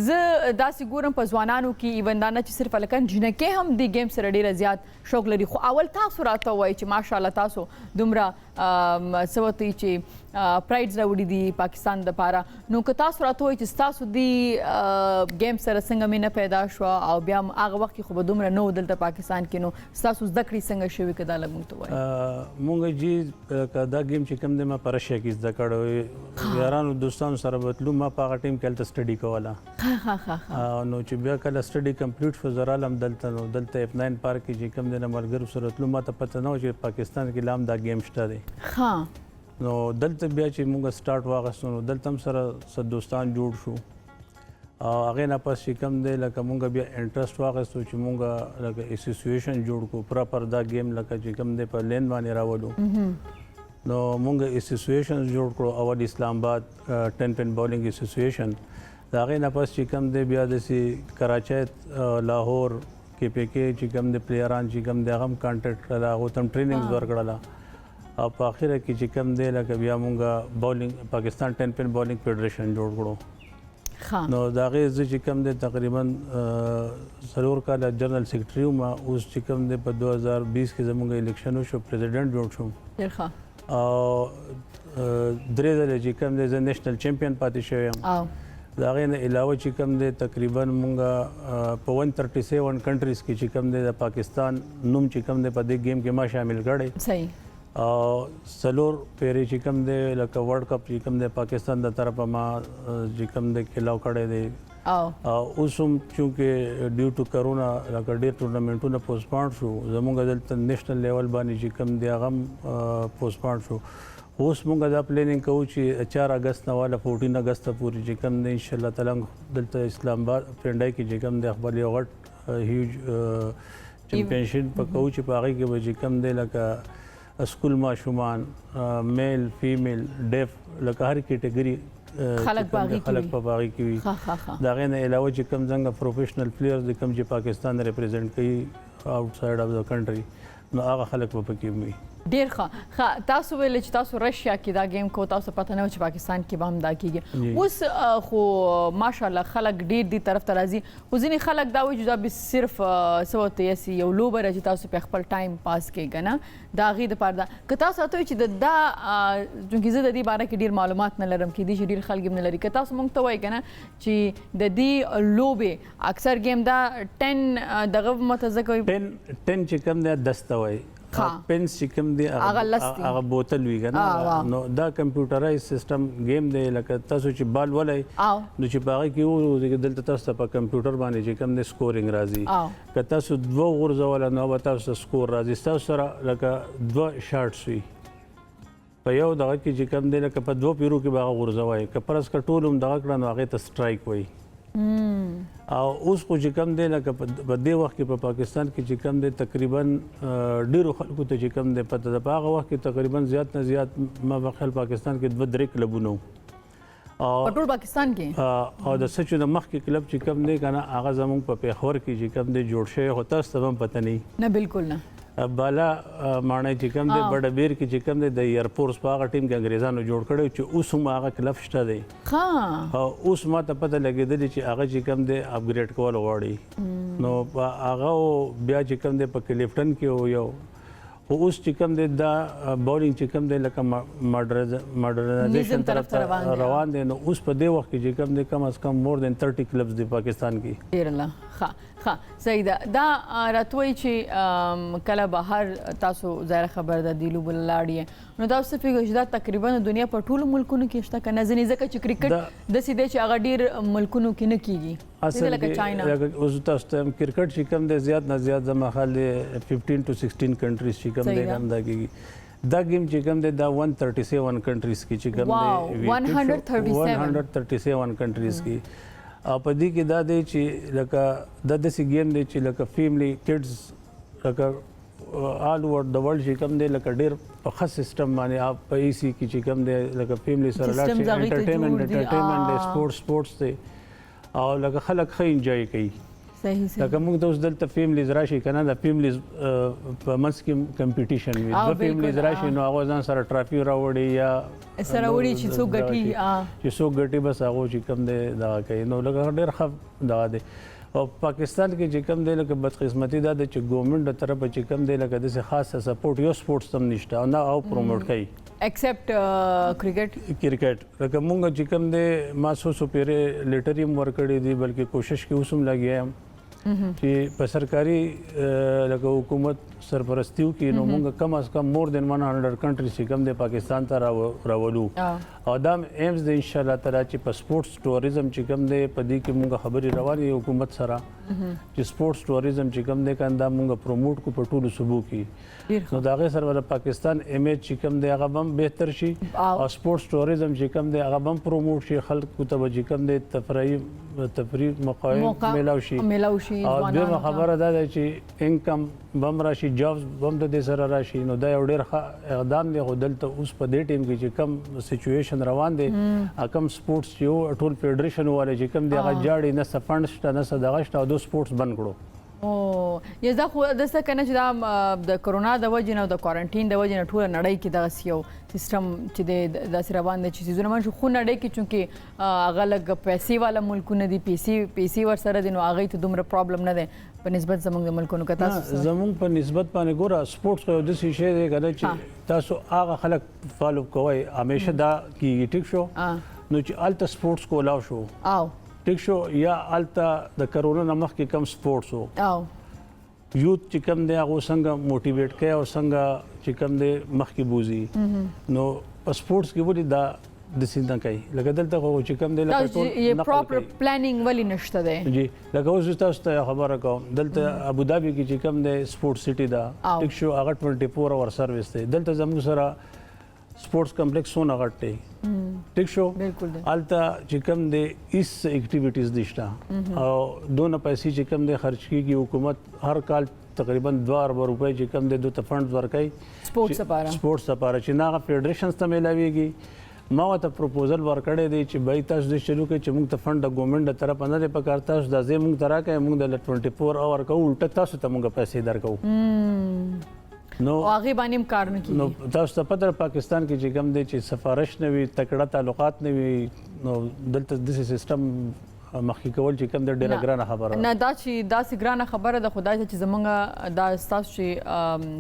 زه داسې ګورم په ځوانانو کې ایوندانه چې صرف لکه جنکه هم د گیم سره ډیر زیات شوق لري خو اول تاسو راته وایي چې ماشاءالله تاسو دومره سوتي چې پرایډز راوړي دي پاکستان د پاره نو که تاسو راته وایئ چې ستاسو دی ګیم سره څنګه مینه پیدا شوه او بیا هغه وخت کې خو به دومره نه و دلته پاکستان کې نو ستاسو زده کړې څنګه شوې که دا لږ موږ ته وایي مونږ جی دا گیم چې کوم دی ما په رشیا کې زده کړی یارانو دوستانو سره به تلو ما په هغه ټیم کې هلته سټډي کوله نو چې بیا کله سټډي کمپلیټ شو زه رالم دلته نو دلته F9 پارک کې چې کوم دی نه ملګرو سره تلو ما ته پته نه و چې پاکستان کې لا هم دا گیم شته دی نو دلته بیا چې موږ سٹارټ واغستو نو دلته هم سره څه دوستان جوړ شو هغې نه پس چې کوم دی لکه موږ بیا انټرسټ واغستو چې موږ لکه اسوسییشن جوړ کړو پراپر دا گیم لکه چې کوم دی په لین باندې راولو نو موږ اسوسییشن جوړ کړو اول اسلام آباد 10 پن باولینګ اسوسییشن د هغې نه پس چې کوم دی بیا داسې کراچۍ لاهور کې پکې چې کوم دی پلیران چې کوم دی هغه هم کانټیکټ کړل هغو ته هم ټریننګز ورکړله او په اخره کې چې کوم دی لکه بیا مونږ باولینګ پاکستان 10 پن باولینګ فیډریشن جوړ کړو نو د هغې زه چې کوم دی تقریبا 4 کاله جنرل سیکرټري وم اوس چې کوم دی په 2020 کې زموږ الیکشن وشو پریزیډنټ جوړ شوم او 3 ځله چې کوم دی زه نیشنل چیمپئن پاتې شوی یم د هغې نه علاوه چې کوم دی تقریبا مونږ په 137 کنټریز کې چې کوم دی د پاکستان نوم چې کوم دی په دې گیم کې ما شامل کړی صحیح او سلور پیری چې کوم دی لکه ورلډ کپ چې کوم دی پاکستان د طرفه ما چې کوم دی کلاو کړی دی اوس هم چونکې ډیو ټو کرونا لکه ډېر ټورنمنټونه پوسټپاند شو زموږ دلته نیشنل لیول باندې چې کوم دی هغه هم پوسټپاند شو اوس موږ دا پلانینګ کوو چې 4 اگست نه والا 14 اگست پورې چې کوم دی انشاءالله تعالی دلته اسلام آباد پنډای کې چې کوم دی خپل یو غټ هیوج چمپionship په کوو چې په هغې کې به چې کوم دی لکه اسکول ماشومان میل فیمیل ډیف لکه هر کیټګري خلک په باغی کې وي د هغې نه علاوه چې کوم څنګه پروفیشنل پلیئرز دي کوم چې پاکستان ریپرزینټ کوي آوټ سایډ اف د کنټري نو هغه خلک به پکې وي ډیر ښه تاسو ویل چې تاسو رشیا کې دا گیم کو تاسو پته نه و چې پاکستان کې به هم دا کیږي اوس خو ماشاءالله خلک ډیر دی طرف ته راځي خو ځینې خلک دا وایي چې دا به صرف څه ورته یاسي یو لوبه ده چې تاسو په خپل ټایم پاس کوئ که نه د هغې دپاره ده که تاسو راته وایي چې دا چونکې زه د دې باره کې ډېر معلومات نه لرم کیدای شي ډېر خلک هم نه لري که تاسو موږ ته وایي که نه چې د دې لوبې اکثر گیم دا 10 دغه مته کوي 10 چې کوم دی 10 ته وایي پنس چې کوم دی هغه بوتل وي که نه نو دا کمپیوټرایز سیسټم گیم دی لکه تاسو چې بال ولئ نو چې په هغې کې وو دلته تاسو ته په کمپیوټر باندې چې کوم دی سکورینګ راځي که تاسو 2 غورځوله نو به تاسو ته سکور راځي ستاسو سره لکه 2 شاټس وي په یو دغه کې چې کوم دی لکه په 2 پیرو کې به هغه غورځوئ که فرض که ټول هم دغه کړه نو هغې ته سټرایک وایي او اوس خو چې کوم دی لکه په دې وخت کې په پاکستان کې چې کوم دی تقریبا ډېرو خلکو ته چې کوم دی پته ده په هغه وخت کې تقریبا زیات نه زیات ما په خیال پاکستان کې 2-3 کلبونه په ټول پاکستان کې او د سچو د مخکې کلب چې کوم دی که نه هغه زموږ په پېښور کې چې کوم دی جوړ شوی خو تاسو ته هم پته نه بالکل نه بالا ماڼۍ چې کوم دی بډبیر کې چې کوم دی د ایرفورس په هغه ټیم کې انګریزانو جوړ کړی چې اوس هم هغه کلب شته دی اوس ما ته پته لګېدلې چې هغه چې کوم دی اپګریډ کول غواړي نو هغه بیا چې کوم دی په کلیفټن کې یو خو اوس چې کوم دی دا باولینګ چې کوم دی لکه ماډرنایزیشن طرف ته روان دی نو اوس په دې وخت کې چې کوم دی کم از کم مور دین 30 کلبز دی پاکستان کې ډېر ښه صحیح ده دا راته وایي چې کله بهر تاسو ظاهره خبر ده دې لوبو له لاړې نو تاسو څه فکر چې دا تقریبا د دنیا په ټولو ملکونو کې شته که نه ځینې ځکه چې کرکټ داسې دی چې هغه ډېر ملکونو کې نه کیږي لکه چاینا اوس تاسو ته کرکټ چې کوم دی زیات نه زیات زما خیال دی 15 to 16 کنټریز چې کوم دی هم دا کېږي دا گیم چې کوم دی دا 137 کنټریز کې چې کوم دی 137 کنټریز کې او په دې کې دا دی چې لکه دا داسې گیم دی چې لکه فیملی کډز لکه آل اوور د ورلډ چې کوم دی لکه ډېر په ښه سیسټم باندې په ای سی کې چې کوم دی لکه فیملی سره لاړ شي انټرټینمنټ دی سپورټس دی او لکه خلک ښه انجوای کوي لکه موږ ته اوس دلته فیملیز راشي که نه د فیملیز په منځ کې کمپیټیشن وي 2 فیملیز راشي نو هغه ځان سره ټرافي راوړي یا سره وړي چې څوک ګټي بس هغه چې کوم دی دغه کوي نو لکه ډېر ښه دغه دی او پاکستان کې چې کوم دی لکه بدقسمتي دا ده چې ګورنمنټ د طرفه چې کوم دی لکه داسې خاصه سپورټ یو سپورټس هم نشته او نه او پروموټ کوي ایکسپټ کرکټ کرکټ لکه مونږ چې کوم دی ما سو پیره لیټر هم ورکړی دی بلکې کوشش کې اوس هم لګیا یم چې په سرکاري لکه حکومت سرپرستیو کې نو مونږ کم از کم مور دین 100 کنټریز چې کوم دی پاکستان ته راولو او دا ایمز دی ان شاء الله تعالی چې په سپورټس ټوریزم چې کوم دی په دې کې مونږ خبرې روانې حکومت سره چې سپورټس ټوریزم چې کوم دی کنده مونږ پروموټ کو په ټولو صوبو کې نو دا غي سره د پاکستان امیج چې کوم دی هغه هم بهتر شي او سپورټس ټوریزم چې کوم دی هغه هم پروموټ شي خلکو ته چې کوم دی تفریح مقایم ملاو شي او دغه خبره ده چې انکم بم راشي جابز بم د دې سره راشي نو دا یو ډېر ښه اقدام دی خو دلته اوس په دې ټیم کې چې کم سچویشن روان دی کم سپورټس یو ټول فیډریشن والے چې کم دی هغه جاړي نه سفند شته نه دغه شته او د سپورټس بند کړو او یا دا خو دسته کنه چې دا د کرونا د وجې نه او د کوارنټین د وجې نه ټول نړۍ کې دغه یو سیستم چې د داسې روان دی چې سیزونه من شو خو نړۍ کې چونکې هغه لږ پیسې والا ملکونه دي پیسې ورسره دي نو هغوی ته دومره پرابلم نه دی په نسبت زموږ د ملکونو که تاسو زموږ په نسبت باندې ګوره سپورټس خو یو داسې شی دی که نه چې تاسو هغه خلک فالو کوئ همیشه دا کېږي ټیک شو نو چې هلته سپورټس کولاو شو او ټیک شو یا الته د کرونا نه مخکې کم سپورټس وو او یوت چې کوم دی هغه څنګه موټیویټ کوي او څنګه چې کوم دی مخکې بوزي نو په سپورټس کې ولې دا د سینده کوي لکه دلته خو چې کوم دی لکه ټول یو پراپر پلانینګ ولې نشته دی جی لکه اوس تاسو ته خبره کوم دلته ابوظبي کې چې کوم دی سپورټ سټي دا ټیک شو هغه 24 اور سرویس دی دلته زموږ سره سپورټس کمپلیکس ونه غټي ټیک شو بالکل الته چې کوم دی ایس اکټیویټیز دشته او دونه پیسې چې کوم دی خرج کیږي حکومت هر کال تقریبا 2 ارب روپۍ چې کوم دی د فند ورکړي سپورټس لپاره چې ناغه فیډریشنز ته ملاويږي ما ته پروپوزل ورکړی دی چې بای تاسو د شروع کې چې موږ ته فند د ګورنمنت طرف نه دی پکار تاسو د زې موږ تراکه موږ د 24 اور کو الټه تاسو ته موږ پیسې درکو نو هغه باندې کار نه کیږي نو تاسو ته پته پاکستان کې چې کوم دی چې سفارش نه وي تکړه تعلقات نه وي نو دلته د سیستم مخکې کول چې کوم د ډیره ګرانه خبره نه دا چې داسې ګرانه خبره د خدای ته چې زمونږ دا تاسو چې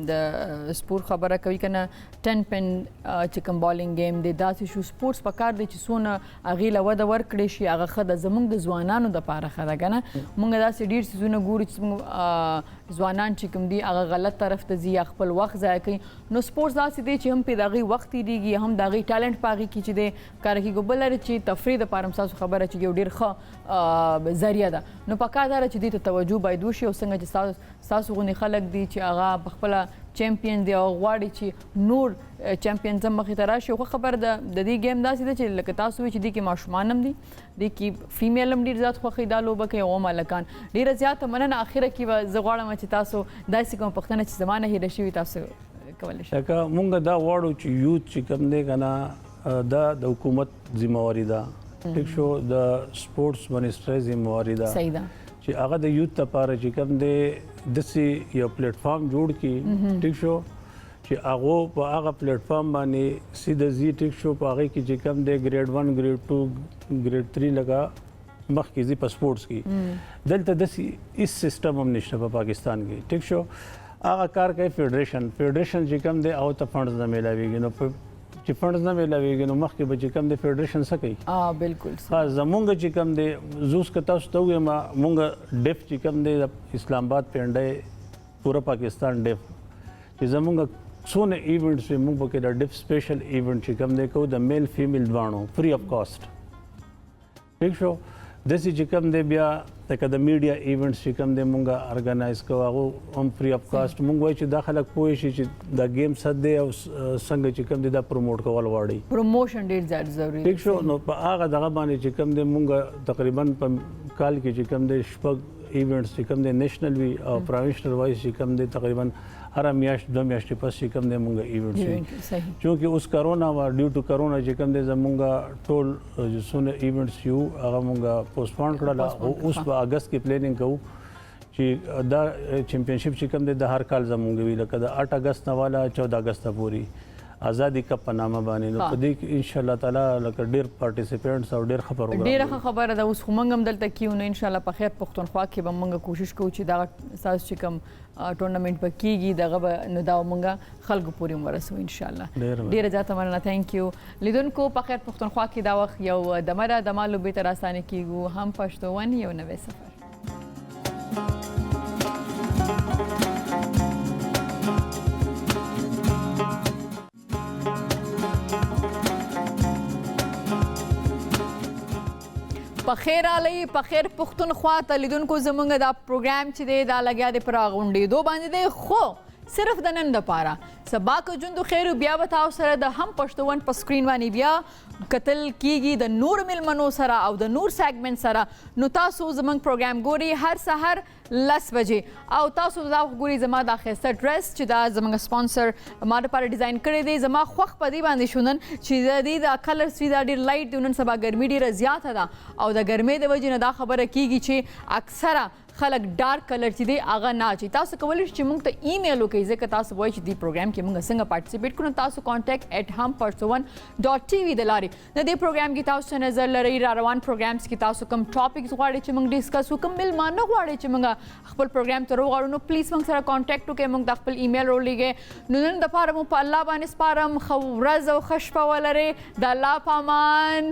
د سپورت خبره کوي کنه 10 پن چې کوم بالینګ گیم دی داسې شو سپورتس په کار دی چې سونه هغې له وده ورکړی شي هغه ښه ده زموږ د ځوانانو دپاره ښه ده که نه مونږ داسې ډېر څیزونه ګورو چې زموږ ځوانان چې کوم دي هغه غلط طرف ته ځي یا خپل وخت ضایع کوي نو سپورټس داسې دی چې هم پې د هغې وخت تېرېږي هم د هغې ټالنټ په هغې کې چې دی کاره کېږي بل لري چې تفریح دپاره هم ستاسو خبره چې یو ډېر ښه ذریعه ده نو پکار دا چې دې ته توجه باید وشي او څنګه چې ستاسو غوندې خلک دي چې هغه په خپله چمپیون دی او غواړي چې نور چمپیونز هم مخې ته راشي خو خبر ده د دې گیم داسې ده چې لکه تاسو وایي چې دې کې ماشومان هم دي دې کې فیمیل هم ډېر زیات خوښوي دا لوبه کوي او هم هلکان ډېره زیاته مننه اخره کې به زه غواړم چې تاسو داسې کومه پوښتنه چې زما نه هیره شوي تاسو کولی شئ لکه مونږ دا غواړو چې یوت چې کوم دی که نه دا د حکومت ذمهواري ده ټیک شو د سپورټس منسټرۍ ذمهواري ده صحیح ده چې هغه د یوت لپاره چې کوم دی داسې یو پلیټفارم جوړ کړي ټیک شو چې هغه په هغه پلیټفارم باندې سیده ځي ټیک شو په هغې کې چې کوم دی ګریډ 1 ګریډ 2 ګریډ 3 لکه مخکې ځي په سپورټس کې دلته داسې هېڅ سیسټم هم نشته په پاکستان کې ټیک شو هغه کار کوي فیډریشن چې کوم دی هغه ته فنډز نه میلاویږي نو چې فنډز نه میلاویږي نو مخکې به چې کوم دی فیډریشن څه کوي بالکل زمونږ چې کوم دی زوس که تاسو ته ووایم مونږ ډیف چې کوم دی د اسلام آباد پینډی پوره پاکستان ډیف چې زمونږ څونه ایونټس وي موږ پکې د ډیف سپیشل ایونټ چې کوم دی کوو د میل فیمیل دواړو فري اف کاسټ ټیک شو داسې چې کوم دی بیا لکه د میډیا ایونټس چې کوم دی مونږ ارګنایز کوو هغه هم فري اف کاسټ مونږ وایو چې دا خلک پوه شي چې دا گیم څه دی او څنګه چې کوم دی دا پروموټ کول غواړي پروموشن ډېر زیات ضروري ټیک شو نو په هغه دغه باندې چې کوم دی مونږ تقریبا په کال کې چې کوم دی شپږ ایونټس چې کوم دی نیشنل وي او پروینشنل وایز چې کوم دی تقریبا هر میاشت 2 میاشتې پس چې کوم دی مونږ ایونټس وي چونکې اوس کرونا وا ډیو ټو کرونا چې کوم دی زمونږ ټول څونه ایونټس یو هغه مونږ پوسټپون کړل او اوس په اگست کې پلانینګ کوو چې دا چمپیونشپ چې کوم دی د هر کال زمونږ وی لکه د 8 اگست نه والا 14 اگست پورې آزادي کپ په نامه باندې نو په دې کې ان شاء الله تعالی لکه ډیر پارټیسپینټس او ډیر خبرو ډیره خبره ده. اوس خو موږ هم دلته کیو نو ان شاء الله په خیر پښتونخوا کې به موږ کوشش کوو چې دا تاسو چې کوم ټورنمنت په کیږي دغه نو دا موږ خلکو پورې ورسو ان شاء الله. ډیره زیاته مننه. ثانک یو لیدونکو. په خیر پښتونخوا کې دا وخت یو دمره د مالو به تر اسانه کیږو هم پښتو ون یو نوې سفر. په خیر علی په خیر پښتونخوا ته لیدونکو زمونږ دا پروګرام چې دی دا لګیا دی پر غونډېدو باندې دی خو صرف د نن دپاره سبا که ژوند خیر بیا به تاسو سره د هم پښتو ون په سکرین باندې بیا کتل کیږي د نور ملمنو سره او د نور سیګمنټ سره. نو تاسو زمونږ پروګرام ګوري هر سحر 10 بجې او تاسو دا ګوري زما دا ښایسته ډریس چې دا زموږ سپانسر ما لپاره ډیزاین کړی دی. زما خوښ په دې باندې شو نن چې د دې دا کلرز وي دا ډېر لایټ دی. نن سبا ګرمي ډېره زیاته ده او د ګرمۍ د وجې نه دا خبره کیږي چې اکثره خلک ډارک کلر چې دی هغه نه اچي. تاسو کولی شئ چې موږ ته ایمیل وکړئ ځکه تاسو وایئ چې دې پروګرام کې موږ څنګه پارټیسپیټ کړو. تاسو contact@hampursuvan.tv د لارې د دې پروګرام کې تاسو نظر لرئ را روان پروګرامز کې تاسو کوم ټاپکس غواړئ چې موږ ډسکس وکړو کوم ملمانه غواړئ چې موږ خپل پروګرام ته راوغواړو نو پلیز موږ سره کانټیکټ وکړئ. موږ د خپل ایمیل راولېږئ. نو نن دپاره مو په الله باندې سپارم. ښه ورځ او ښه شپه ولرئ. د الله په امان.